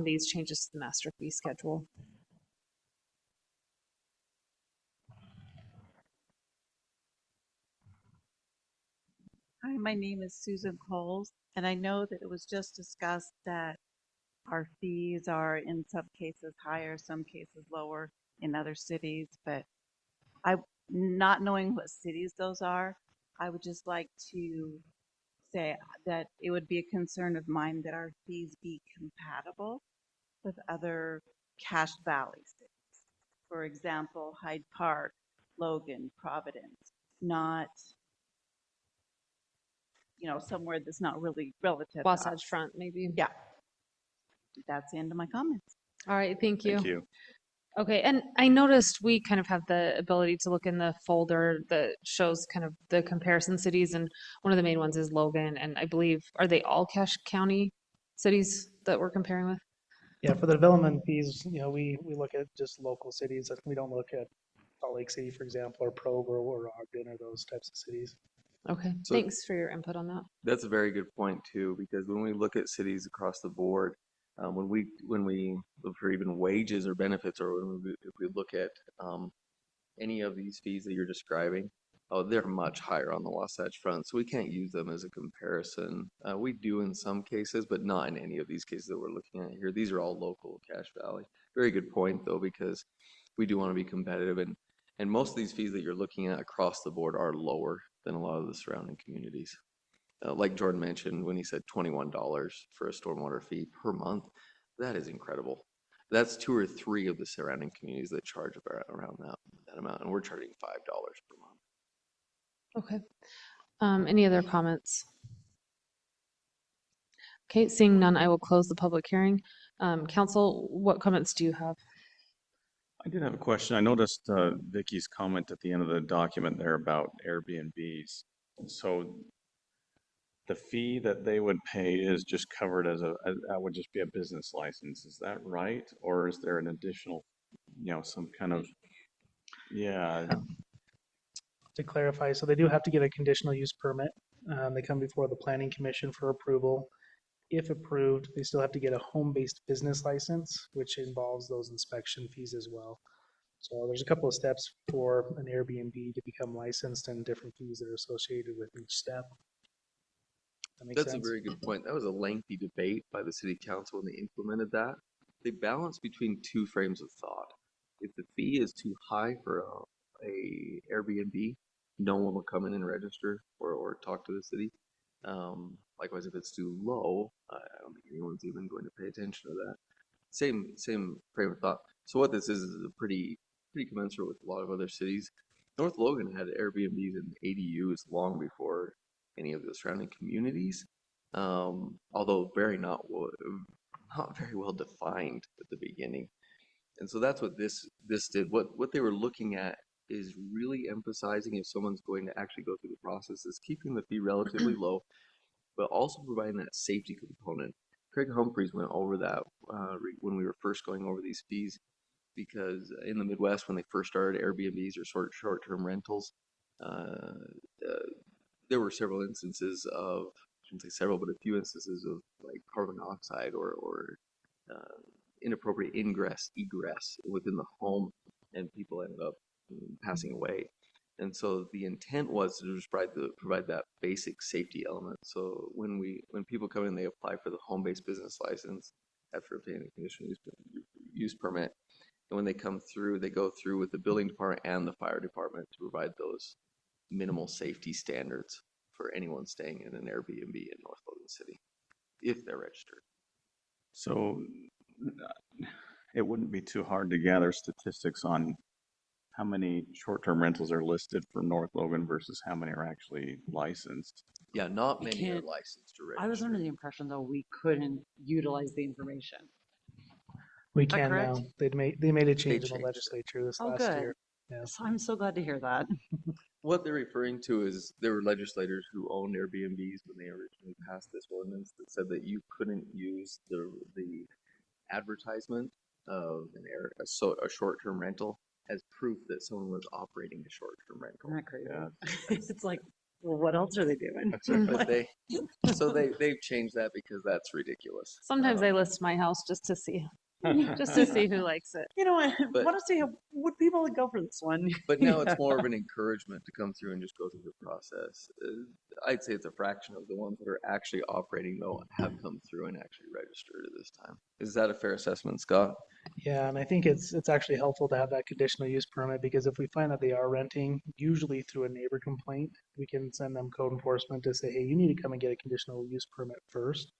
these changes to the master fee schedule. Hi, my name is Susan Coles, and I know that it was just discussed that our fees are in some cases higher, some cases lower in other cities, but not knowing what cities those are, I would just like to say that it would be a concern of mine that our fees be compatible with other Cache Valley cities. For example, Hyde Park, Logan, Providence, not, somewhere that's not really relative to Wasatch us. Front, maybe. Yeah. That's the end of my comments. All right, thank you. Thank you. Okay, and I noticed we kind of have the ability to look in the folder that shows kind of the comparison cities, and one of the main ones is Logan, and I believe, are they all Cache County cities that we're comparing with? Yeah, for the development fees, we look at just local cities. We don't look at Salt Lake City, for example, or Provo or Ogden or those types of cities. Okay, So- thanks for your input on that. That's a very good point too, because when we look at cities across the board, when we look for even wages or benefits, or if we look at any of these fees that you're describing, they're much higher on the Wasatch Front, so we can't use them as a comparison. We do in some cases, but not in any of these cases that we're looking at here. These are all local Cache Valley. Very good point though, because we do want to be competitive, and most of these fees that you're looking at across the board are lower than a lot of the surrounding communities. Like Jordan mentioned when he said $21 for a stormwater fee per month, that is incredible. That's 2 or 3 of the surrounding communities that charge around that amount, and we're charging $5 per month. Okay. Any other comments? Okay, seeing none, I will close the public hearing. Council, what comments do you have? I did have a question. I noticed Vicky's comment at the end of the document there about Airbnbs. So the fee that they would pay is just covered as that would just be a business license. Is that right? Or is there an additional, some kind of, yeah. To clarify, so they do have to get a conditional use permit. They come before the Planning Commission for approval. If approved, they still have to get a home-based business license, which involves those inspection fees as well. So there's a couple of steps for an Airbnb to become licensed and different fees that are associated with each step. That makes That's sense? a very good point. That was a lengthy debate by the city council when they implemented that. They balanced between 2 frames of thought. If the fee is too high for a Airbnb, no one will come in and register or talk to the city. Likewise, if it's too low, I don't think anyone's even going to pay attention to that. Same frame of thought. So what this is a pretty commensurate with a lot of other cities. North Logan had Airbnbs and ADUs long before any of the surrounding communities, although not very well defined at the beginning. And so that's what this did. What they were looking at is really emphasizing, if someone's going to actually go through the process, is keeping the fee relatively low, but also providing that safety component. Craig Humphreys went over that when we were first going over these fees, because in the Midwest, when they first started Airbnbs or short-term rentals, there were several instances of, I shouldn't say several, but a few instances of like carbon monoxide or inappropriate ingress, egress within the home, and people ended up passing away. And so the intent was to just provide that basic safety element. So when people come in, they apply for the home-based business license after obtaining a conditional use permit. And when they come through, they go through with the building department and the fire department to provide those minimal safety standards for anyone staying in an Airbnb in North Logan City, if they're registered. So it wouldn't be too hard to gather statistics on how many short-term rentals are listed for North Logan versus how many are actually licensed. Yeah, not We many are can't- licensed to register. I was under the impression though we couldn't utilize the information. We Is that can correct? now. They made a change in changed the it. legislature this Oh, last good. year. Yeah. So I'm so glad to hear that. What they're referring to is there were legislators who owned Airbnbs when they originally passed this ordinance that said that you couldn't use the advertisement of a short-term rental as proof that someone was operating a short-term rental. Isn't that crazy? Yeah. It's like, well, what else are they doing? But they've changed that because that's ridiculous. Sometimes I list my house just to see. Just to see who likes it. You know, I But- want to see how, would people would go for this one. But now it's more of an encouragement to come through and just go through the process. I'd say it's a fraction of the ones that are actually operating though have come through and actually registered at this time. Is that a fair assessment, Scott? Yeah, and I think it's actually helpful to have that conditional use permit because if we find that they are renting, usually through a neighbor complaint, we can send them code enforcement to say, hey, you need to come and get a conditional use permit first.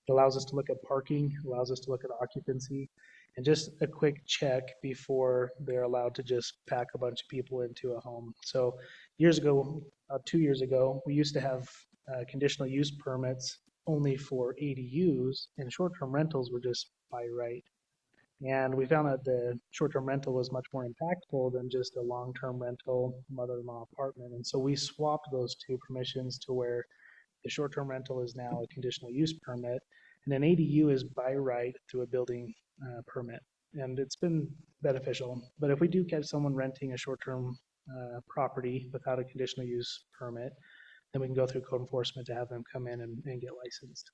It allows us to look at parking, allows us to look at occupancy, and just a quick check before they're allowed to just pack a bunch of people into a home. So years ago, 2 years ago, we used to have conditional use permits only for ADUs, and short-term rentals were just by right. And we found that the short-term rental was much more impactful than just a long-term rental mother-in-law apartment. And so we swapped those two permissions to where the short-term rental is now a conditional use permit, and an ADU is by right through a building permit. And it's been beneficial. But if we do catch someone renting a short-term property without a conditional use permit, then we can go through code enforcement to have them come in and get licensed.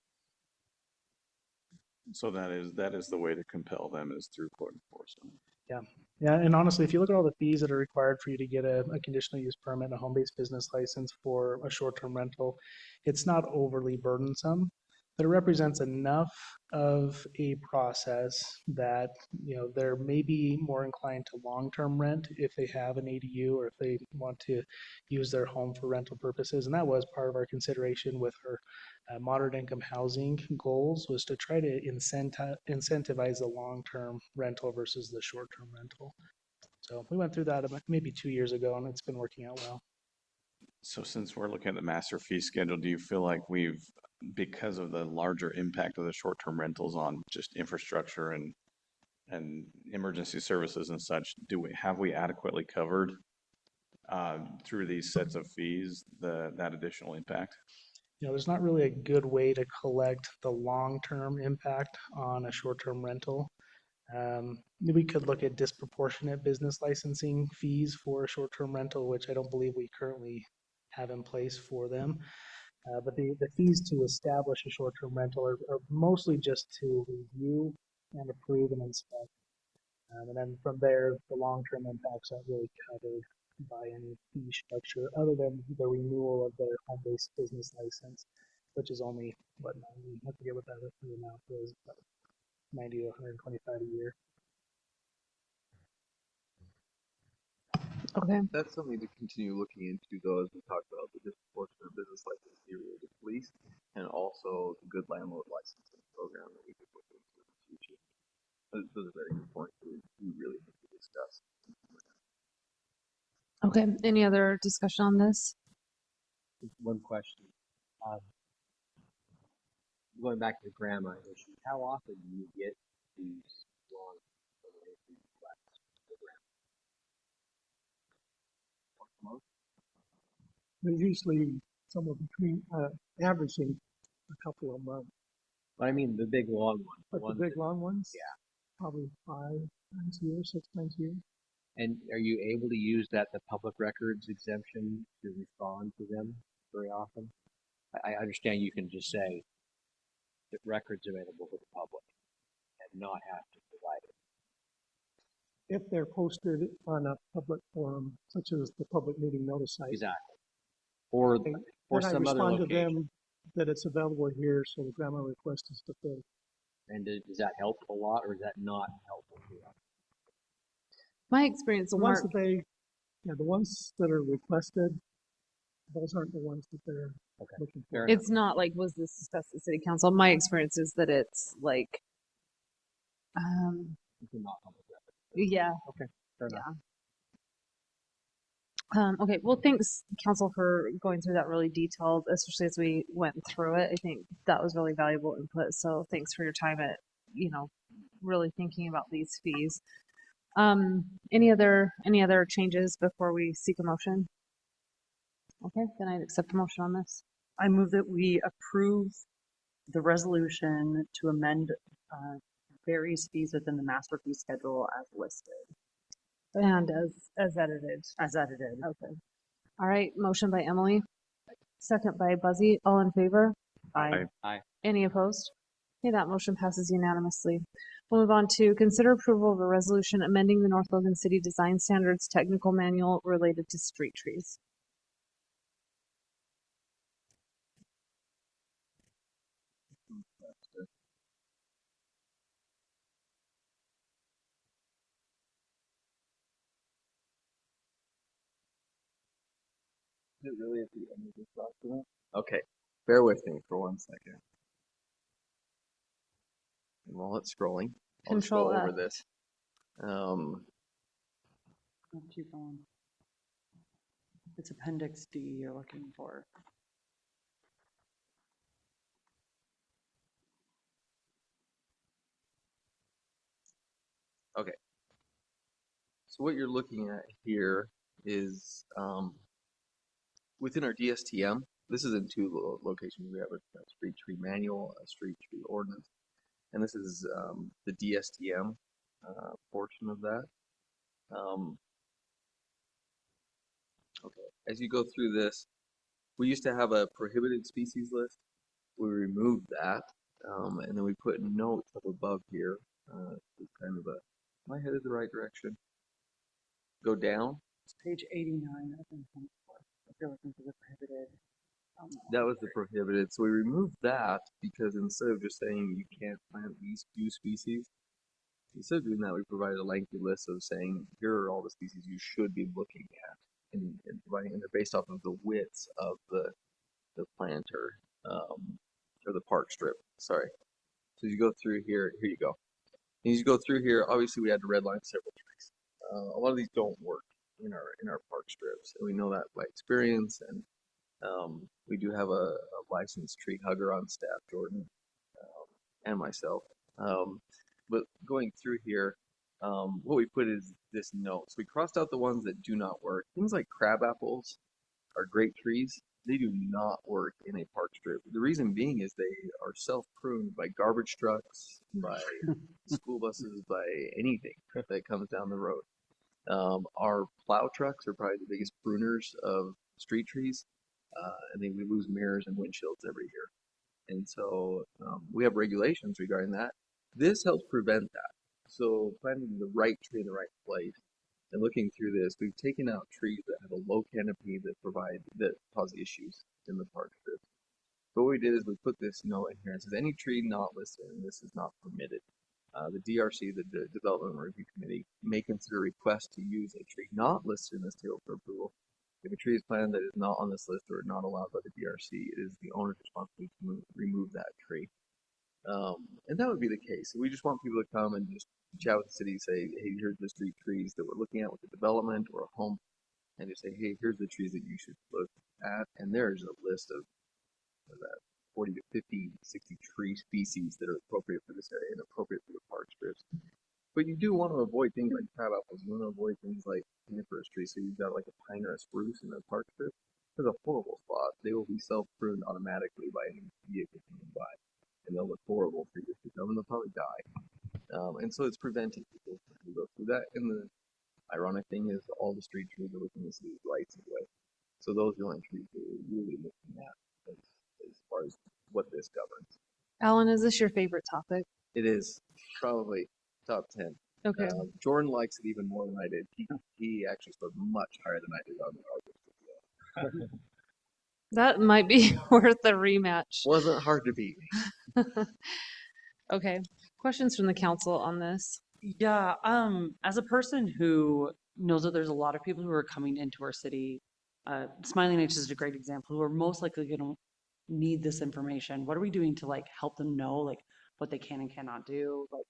So that is the way to compel them is through code enforcement. Yeah, and honestly, if you look at all the fees that are required for you to get a conditional use permit and a home-based business license for a short-term rental, it's not overly burdensome, but it represents enough of a process that, you know, they're maybe more inclined to long-term rent if they have an ADU or if they want to use their home for rental purposes. And that was part of our consideration with our moderate income housing goals, was to try to incentivize the long-term rental versus the short-term rental. So we went through that about maybe 2 years ago, and it's been working out well. So since we're looking at the master fee schedule, do you feel like we've, because of the larger impact of the short-term rentals on just infrastructure and emergency services and such, have we adequately covered through these sets of fees that additional impact? You know, there's not really a good way to collect the long-term impact on a short-term rental. We could look at disproportionate business licensing fees for a short-term rental, which I don't believe we currently have in place for them. But the fees to establish a short-term rental are mostly just to review and approve and inspect. And then from there, the long-term impacts aren't really covered by any fee structure other than the renewal of their home-based business license, which is only, what, 90, I forget what that amount is, but 90 to 125 a year. Okay. That's something to continue looking into though, as we talked about the disproportionate business license fee related to police and also the good landlord licensing program that we could look into in the future. Those are very good points that we really need to discuss. Okay. Any other discussion on this? One question. Going back to the grandma issue, how often do you get these long requests for grandma? They're usually somewhere between, averaging a couple of months. But I mean the big long ones. But the big long ones? Yeah. Probably 5 times a year, 6 times a year. And are you able to use the public records exemption to respond to them very often? I understand you can just say that records available to the public and not have to provide it. If they're posted on a public forum, such as the public meeting notice site. Exactly. Or Then some I other respond to location. them that it's available here, so the grandma request is fulfilled. And does that help a lot, or is that not helpful to you? My experience, The ones Mark, that the ones that are requested, those aren't the ones that they're looking for. it's not like, was this discussed at city council? My experience is that it's like, It's not public record. yeah. Okay, fair enough. Okay, well, thanks, council, for going through that really detailed, especially as we went through it. I think that was really valuable input. So thanks for your time at, really thinking about these fees. Any other changes before we seek a motion? Okay, then I'd accept a motion on this. I move that we approve the resolution to amend various fees within the master fee schedule as listed. And as edited. As edited. Okay. All right, motion by Emily. Second by Buzzy. All in favor? Aye. Aye. Any opposed? Okay, that motion passes unanimously. We'll move on to consider approval of a resolution amending the North Logan City Design Standards Technical Manual related to street trees. Is it really at the end of this document? Okay, bear with me for 1 second. And while it's scrolling, I'll just go Control over F. this. Keep going. It's Appendix D you're looking for. Okay. So what you're looking at here is within our DSTM, this is in two locations. We have a street tree manual, a street tree ordinance, and this is the DSTM portion of that. Okay, as you go through this, we used to have a prohibited species list. We removed that, and then we put notes up above here. It's kind of a, am I headed the right direction? Go down. It's page 89. I think if you're looking for the prohibited. That was the prohibited. So we removed that because instead of just saying you can't plant these few species, instead of doing that, we provided a lengthy list of saying here are all the species you should be looking at, and providing, and they're based off of the widths of the planter or the park strip. Sorry. So you go through here. Here you go. And as you go through here, obviously we had to redline several trees. A lot of these don't work in our park strips, and we know that by experience. And we do have a licensed tree hugger on staff, Jordan, and myself. But going through here, what we put is this note. So we crossed out the ones that do not work. Things like crab apples are great trees. They do not work in a park strip. The reason being is they are self-pruned by garbage trucks, by school buses, by anything that comes down the road. Our plow trucks are probably the biggest pruners of street trees, and we lose mirrors and windshields every year. And so we have regulations regarding that. This helps prevent that. So planting the right tree in the right place. And looking through this, we've taken out trees that have a low canopy that cause issues in the park strip. So what we did is we put this note in here. It says any tree not listed, and this is not permitted. The DRC, the Development Review Committee, may consider requests to use a tree not listed in this table for approval. If a tree is planted that is not on this list or not allowed by the DRC, it is the owner's responsibility to remove that tree. And that would be the case. We just want people to come and just chat with the city, say, hey, here's the street trees that we're looking at with the development or a home, and just say, hey, here's the trees that you should look at. And there's a list of that 40 to 50, 60 tree species that are appropriate for this area and appropriate for the park strips. But you do want to avoid things like crab apples. You want to avoid things like coniferous trees. So you've got like a pine or a spruce in the park strip. There's a horrible spot. They will be self-pruned automatically by any vehicle coming by. And they'll look horrible for years to come, and they'll probably die. And so it's preventing people from go through that. And the ironic thing is all the street trees are within the city's rights of way. So those are the only trees that we're really looking at as far as what this governs. Alan, is this your favorite topic? It is probably top 10. Okay. Jordan likes it even more than I did. He actually scored much higher than I did on the August. That might be worth a rematch. Wasn't hard to beat me. Okay. Questions from the council on this? Yeah, as a person who knows that there's a lot of people who are coming into our city, Smiling H is a great example, who are most likely going to need this information. What are we doing to like help them know like what they can and cannot do? Like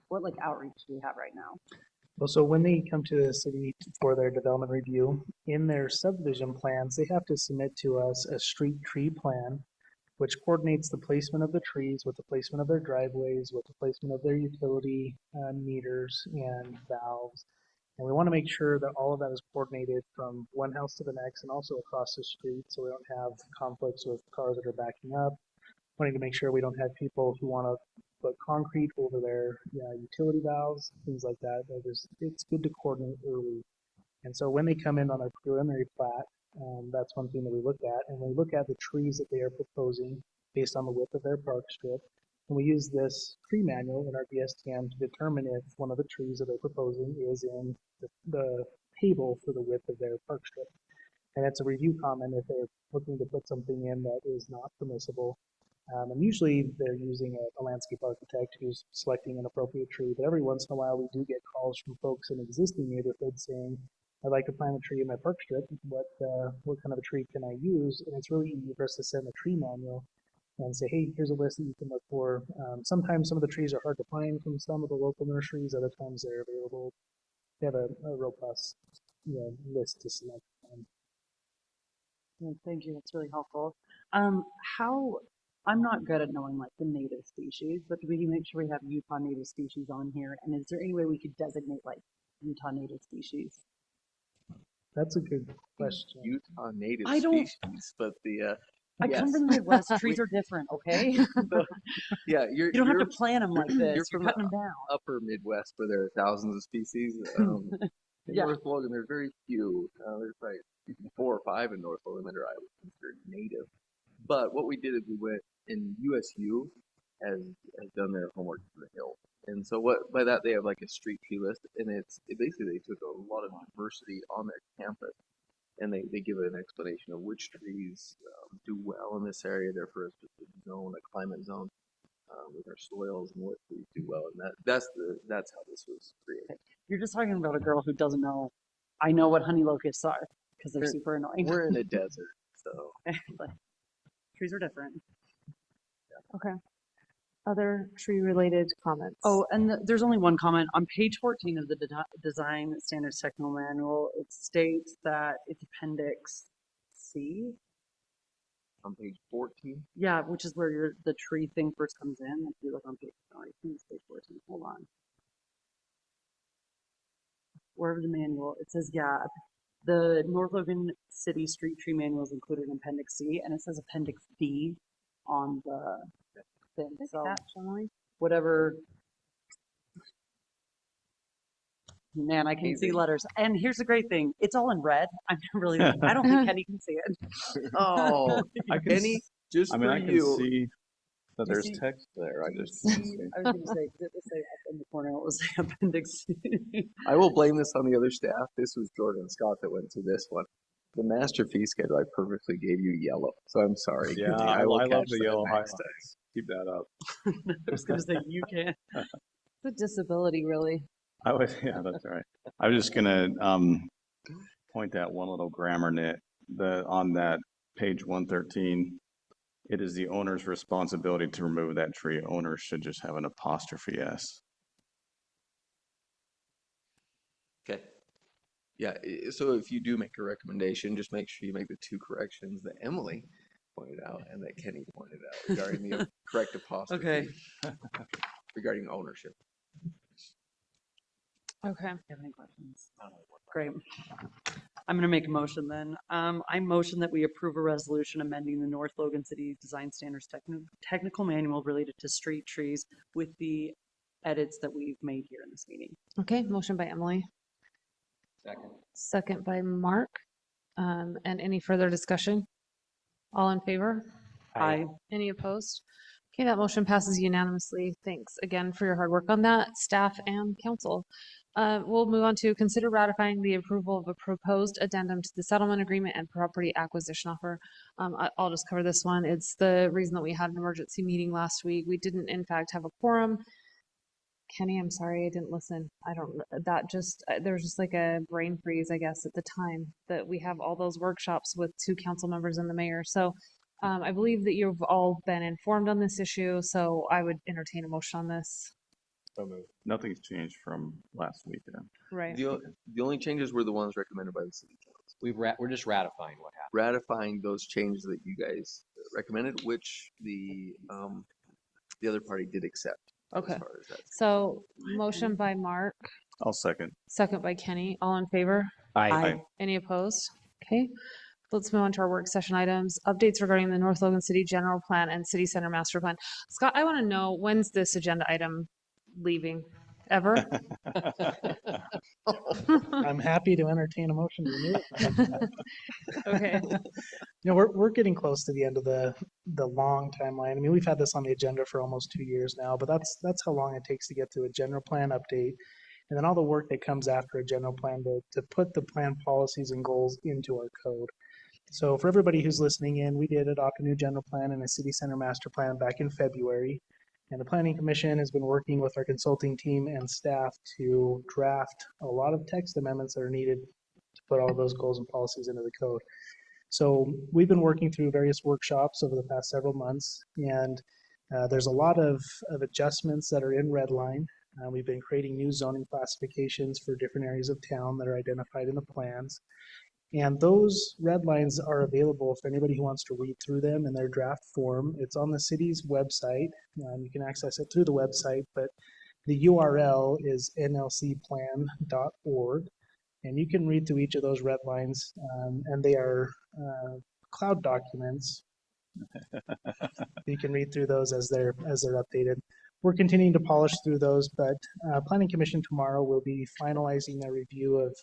what like outreach do we have right now? Well, so when they come to the city for their development review, in their subdivision plans, they have to submit to us a street tree plan, which coordinates the placement of the trees with the placement of their driveways, with the placement of their utility meters and valves. And we want to make sure that all of that is coordinated from one house to the next and also across the street so we don't have conflicts with cars that are backing up. Wanting to make sure we don't have people who want to put concrete over their utility valves, things like that. It's good to coordinate early. And so when they come in on their preliminary plat, that's one thing that we look at. And we look at the trees that they are proposing based on the width of their park strip. And we use this tree manual in our DSTM to determine if one of the trees that they're proposing is in the table for the width of their park strip. And it's a review comment if they're looking to put something in that is not permissible. And usually they're using a landscape architect who's selecting an appropriate tree, but every once in a while we do get calls from folks in existing neighborhoods saying, I'd like to plant a tree in my park strip. What kind of a tree can I use? And it's really easy for us to send a tree manual and say, hey, here's a list that you can look for. Sometimes some of the trees are hard to find from some of the local nurseries. Other times they're available. They have a robust list to select from. Thank you. That's really helpful. How, I'm not good at knowing like the native species, but do we make sure we have Utah native species on here? And is there any way we could designate like Utah native species? That's a good question. Utah native I don't- species, but the I yes. come from the Midwest. Trees are different, okay? So, yeah, You don't have to plant them like this. You're You're from cutting them down. upper Midwest where there are thousands of species. In Yeah. North Logan, there's very few. There's probably 4 or 5 in North Logan that are I would consider native. But what we did is we went, and USU has done their homework for the Hill. And so what by that they have like a street tree list, and basically they took a lot of diversity on their campus, and they give an explanation of which trees do well in this area, there for a specific zone, a climate zone, with our soils, and what trees do well, and that's how this was created. You're just talking about a girl who doesn't know. I know what honey locusts are because they're We're- super annoying. We're in a desert, so But trees are different. Okay. Other tree-related comments? Oh, and there's only one comment. On page 14 of the Design Standards Technical Manual, it states that it's Appendix C. on page 14. Yeah, which is where the tree thing first comes in. If you look on page, oh, I think it's page 14. Hold on. Wherever the manual, it says, yeah, the North Logan City Street Tree Manual is included in Appendix C, and it says Appendix D on the thing. So whatever. Man, I can see letters. And here's the great thing. It's all in red. I'm really, I don't think Kenny can see it. Oh, I can Kenny, just I mean, for I can you. see that You there's see- text there. I just See, can't see. I was going to say, 'cause it was say up in the corner, it was Appendix C. I will blame this on the other staff. This was Jordan Scott that went through this one. The master fee schedule, I purposely gave you yellow, so I'm sorry. Yeah, Kenny. I will love catch the that yellow next highlights. Keep that up. I was going to say, you can. It's a disability, really. I was, yeah, that's right. I was just gonna point out one little grammar nit. On that page 113, it is the owner's responsibility to remove that tree. Owner should just have an apostrophe S. Okay. Yeah, so if you do make a recommendation, just make sure you make the 2 corrections that Emily pointed out and that Kenny pointed out regarding the correct apostrophe. Okay. Regarding ownership. Okay. Do you have any questions? Great. I'm going to make a motion then. I motion that we approve a resolution amending the North Logan City Design Standards Technical Manual related to street trees with the edits that we've made here in this meeting. Okay, motion by Emily, Second. second by Mark. And any further discussion? All in favor? Aye. Any opposed? Okay, that motion passes unanimously. Thanks again for your hard work on that, staff and council. We'll move on to consider ratifying the approval of a proposed addendum to the settlement agreement and property acquisition offer. I'll just cover this one. It's the reason that we had an emergency meeting last week. We didn't in fact have a quorum. Kenny, I'm sorry, I didn't listen. There was just like a brain freeze, I guess, at the time that we have all those workshops with 2 council members and the mayor. So I believe that you've all been informed on this issue, so I would entertain a motion on this. Nothing's changed from last week. Right. The only changes were the ones recommended by the city council. We're just ratifying what happened. Ratifying those changes that you guys recommended, which the other party did accept. Okay. As far as that's So motion by Mark, I'll second. second by Kenny. All in favor? Aye. Any opposed? Okay. Let's move on to our work session items. Updates regarding the North Logan City General Plan and City Center Master Plan. Scott, I want to know, when's this agenda item leaving ever? I'm happy to entertain a motion to renew it. Okay. You know, we're getting close to the end of the long timeline. I mean, we've had this on the agenda for almost 2 years now, but that's how long it takes to get through a general plan update, and then all the work that comes after a general plan to put the plan policies and goals into our code. So for everybody who's listening in, we did adopt a new general plan and a city center master plan back in February. And the Planning Commission has been working with our consulting team and staff to draft a lot of text amendments that are needed to put all of those goals and policies into the code. So we've been working through various workshops over the past several months, and there's a lot of adjustments that are in Redline. We've been creating new zoning classifications for different areas of town that are identified in the plans. And those red lines are available for anybody who wants to read through them in their draft form. It's on the city's website. You can access it through the website, but the URL is nlcplan.org. And you can read through each of those red lines, and they are cloud documents. You can read through those as they're updated. We're continuing to polish through those, but Planning Commission tomorrow will be finalizing their review of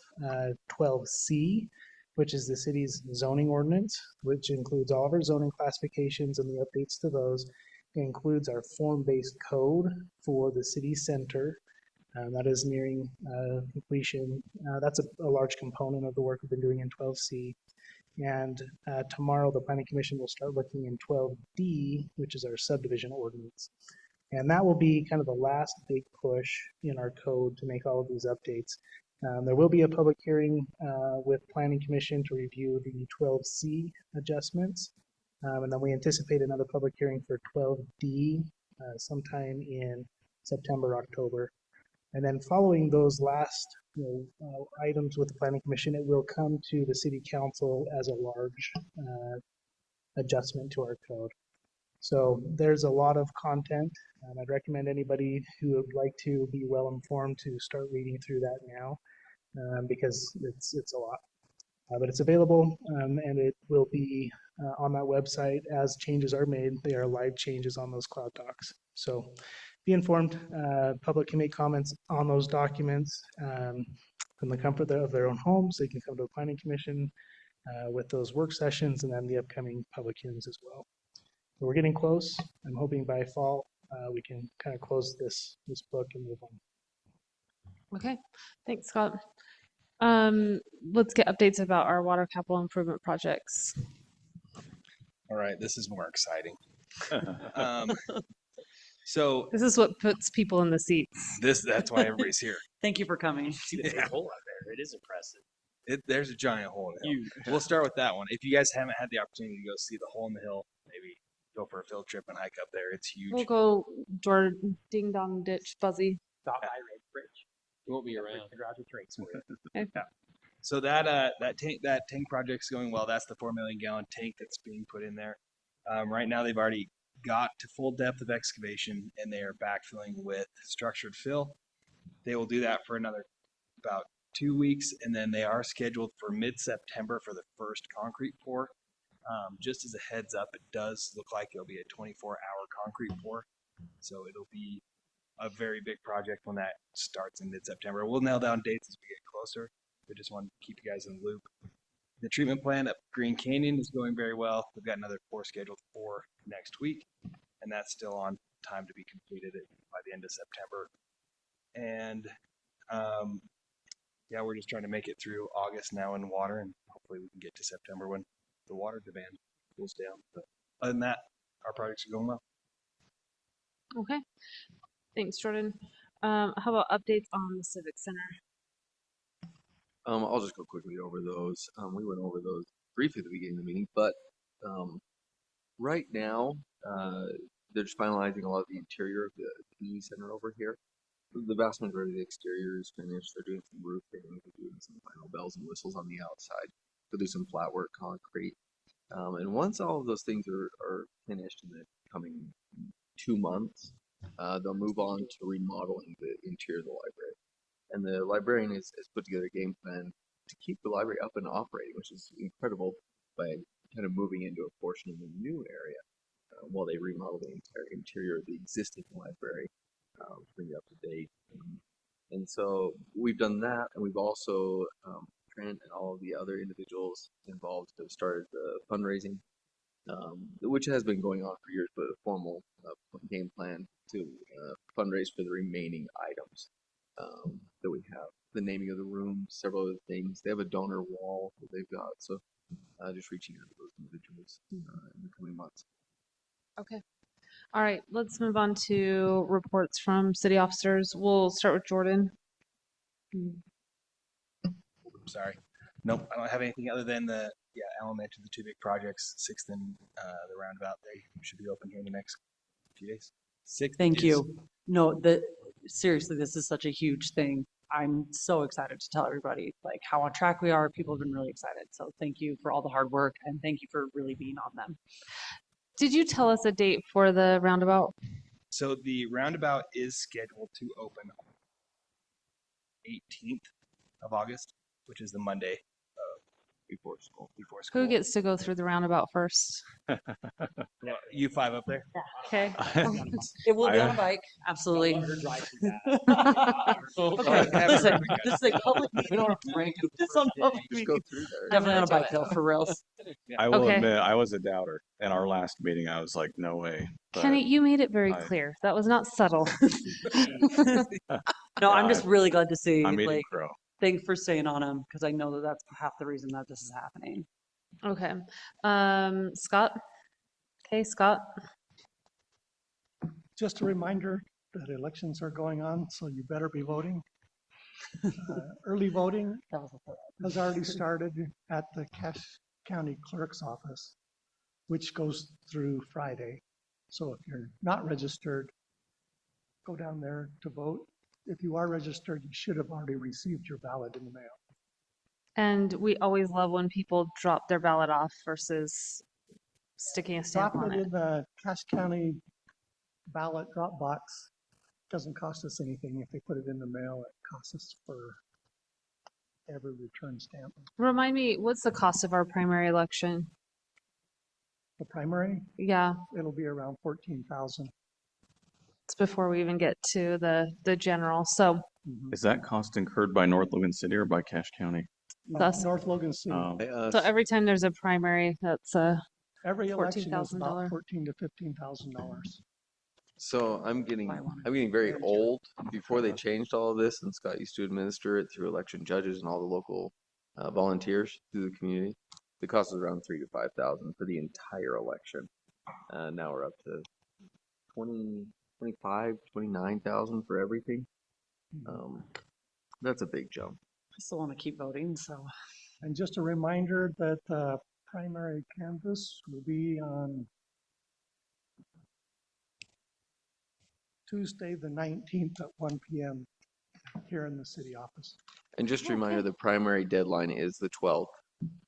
12C, which is the city's zoning ordinance, which includes all of our zoning classifications and the updates to those. It includes our form-based code for the city center. That is nearing completion. That's a large component of the work we've been doing in 12C. And tomorrow, the Planning Commission will start looking in 12D, which is our subdivision ordinance. And that will be kind of the last big push in our code to make all of these updates. There will be a public hearing with Planning Commission to review the 12C adjustments. And then we anticipate another public hearing for 12D sometime in September, October. And then following those last items with the Planning Commission, it will come to the City Council as a large adjustment to our code. So there's a lot of content. I'd recommend anybody who would like to be well informed to start reading through that now because it's a lot. But it's available and it will be on that website as changes are made. They are live changes on those cloud docs. So be informed. Public can make comments on those documents from the comfort of their own homes. They can come to the Planning Commission with those work sessions and then the upcoming public hearings as well. So we're getting close. I'm hoping by fall we can kind of close this book and move on. Okay, thanks, Scott. Let's get updates about our water capital improvement projects. All right, this is more exciting. So This is what puts people in the seats. that's why everybody's here. Thank you for coming. See the big hole out there. It is impressive. There's a giant hole in the hill. We'll start with that one. If you guys haven't had the opportunity to go see the hole in the hill, maybe go for a field trip and hike up there. It's huge. We'll go door ding dong ditch fuzzy. Stop by Red Bridge. You won't be around. Roger drinks for you. Okay. So that tank project's going well. That's the 4 million gallon tank that's being put in there. Right now they've already got to full depth of excavation and they are backfilling with structured fill. They will do that for another about 2 weeks, and then they are scheduled for mid-September for the first concrete pour. Just as a heads up, it does look like it'll be a 24-hour concrete pour, so it'll be a very big project when that starts in mid-September. We'll nail down dates as we get closer. We just want to keep you guys in the loop. The treatment plant at Green Canyon is going very well. We've got another pour scheduled for next week, and that's still on time to be completed by the end of September. And yeah, we're just trying to make it through August now in water, and hopefully we can get to September when the water demand cools down. But other than that, our projects are going well. Okay, thanks, Jordan. How about updates on the Civic Center? I'll just go quickly over those. We went over those briefly at the beginning of the meeting, but right now they're just finalizing a lot of the interior of the PE center over here. The vast majority of the exterior is finished. They're doing some roofing, they're doing some final bells and whistles on the outside. They'll do some flat work, concrete. And once all of those things are finished in the coming 2 months, they'll move on to remodeling the interior of the library. And the librarian has put together a game plan to keep the library up and operating, which is incredible, by kind of moving into a portion of the new area while they remodel the entire interior of the existing library, bring it up to date. And so we've done that, and we've also, Trent and all of the other individuals involved have started the fundraising, which has been going on for years, but a formal game plan to fundraise for the remaining items that we have. The naming of the room, several other things. They have a donor wall that they've got, so just reaching out to those individuals in the coming months. Okay. All right, let's move on to reports from city officers. We'll start with Jordan. Sorry. Nope, I don't have anything other than Alan mentioned the two big projects, 6th and the roundabout. They should be open here in the next few days. 6th. Thank you. No, seriously, this is such a huge thing. I'm so excited to tell everybody like how on track we are. People have been really excited. So thank you for all the hard work and thank you for really being on them. Did you tell us a date for the roundabout? So the roundabout is scheduled to open 18th of August, which is the Monday before school. Who gets to go through the roundabout first? Well, you 5 up there? Okay. It will be on a bike, absolutely. Okay, listen, this is a public meeting. We don't have to rank it. This is on public Just meeting. go through there. Definitely on a bike though, for reals. I will Okay. admit, I was a doubter. In our last meeting, I was like, no way. But Kenny, you made it very I- clear. That was not subtle. No, I'm just really glad to see, I'm eating like, crow. thanks for staying on them, because I know that that's half the reason that this is happening. Okay. Scott? Okay, Scott? Just a reminder that elections are going on, so you better be voting. Early voting That was a thought. has already started at the Cache County Clerk's office, which goes through Friday. So if you're not registered, go down there to vote. If you are registered, you should have already received your ballot in the mail. And we always love when people drop their ballot off versus sticking a stamp Drop on it it. in the Cache County ballot drop box. Doesn't cost us anything. If they put it in the mail, it costs us for every return stamp. Remind me, what's the cost of our primary election? The primary, Yeah, it'll be around 14,000. it's before we even get to the general. So Is that cost incurred by North Logan City or by Cache County? Thus- North Logan City. so every time there's a primary, that's Every election is $14,000. about $14,000 to $15,000. So I'm getting very old. Before they changed all of this, and Scott used to administer it through election judges and all the local volunteers through the community. The cost was around 3,000 to 5,000 for the entire election. Now we're up to 20, 25, 29,000 for everything. That's a big jump. I still want to keep voting, so. And just a reminder that primary canvass will be on Tuesday, the 19th at 1 p.m. here in the city office. And just a reminder, the primary deadline is the 12th.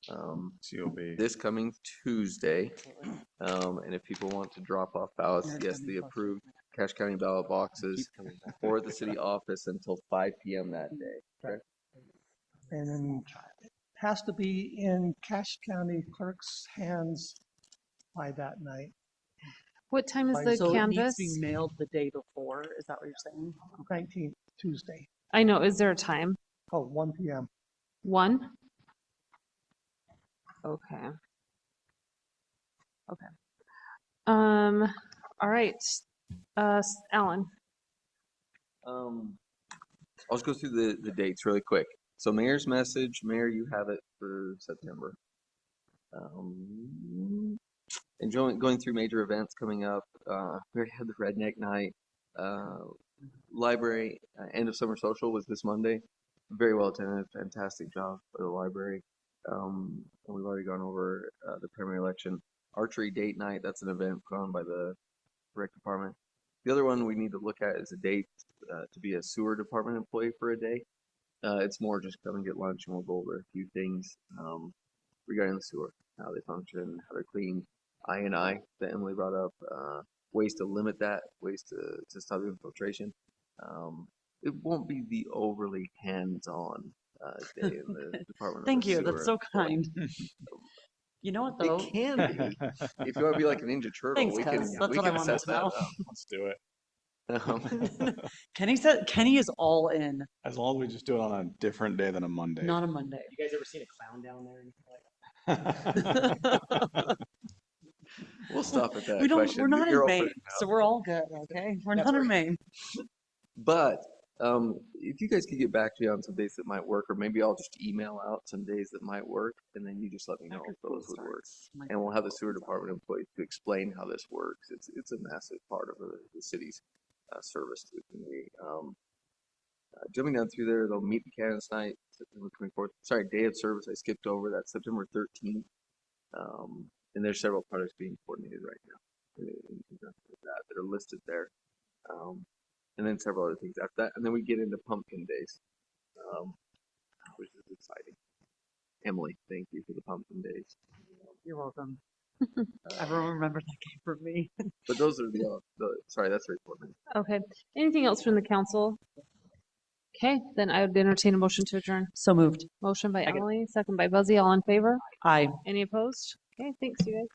COB. This coming Tuesday. And if people want to drop off ballots, Nerd yes, coming the closer. approved Cache County ballot boxes or at the city office until 5 p.m. that day. Okay? And then it has to be in Cache County Clerk's hands by that night. what time is Like, the So it needs canvas? to be mailed the day before, is that what you're saying? 19th, Tuesday. I know. Is there a time? Oh, 1 p.m. 1? Okay. Okay. All right. Alan. I'll just go through the dates really quick. So mayor's message, Mayor, you have it for September. And going through major events coming up, we already had the Redneck Night, library, end of summer social was this Monday. Very well attended, fantastic job for the library. And we've already gone over the primary election. Archery date night, that's an event put on by the rec department. The other one we need to look at is a date to be a sewer department employee for a day. It's more just come and get lunch and we'll go over a few things regarding the sewer, how they function, how they're cleaned. I&I that Emily brought up, ways to limit that, ways to stop the infiltration. It won't be the overly hands-on day in the Department of Thank the you, Sewer, that's so but kind. You know what, though? It can be. If you want to be like a Ninja Turtle, Thanks, we can Cuz. That's we what I can wanted assess to know. that. Let's do it. Kenny is all in, As long as we just do it on a different day than a Monday. not a Monday. You guys ever seen a clown down there? We'll stop at that We don't, question. we're not You're in open Maine, so we're all good, okay? We're not in Maine. But if you guys could get back to me on some days that might work, or maybe I'll just email out some days that might work, and then you just let me know if those would work. And we'll have the sewer department employees to explain how this works. It's a massive part of the city's service to the community. Jumping down through there, they'll meet the candidates night, September 24th. Sorry, day of service I skipped over. That's September 13th. And there's several projects being coordinated right now in conjunction with that are listed there. And then several other things after that. And then we get into pumpkin days, which is exciting. Emily, thank you for the pumpkin days. You're welcome. Everyone remember that came from me. But those are sorry, that's the report. Okay. Anything else from the council? Okay, then I would entertain a motion to adjourn. So moved. Motion by Second. Emily, second by Buzzy. All in favor? Aye. Any opposed? Okay, thanks, you guys.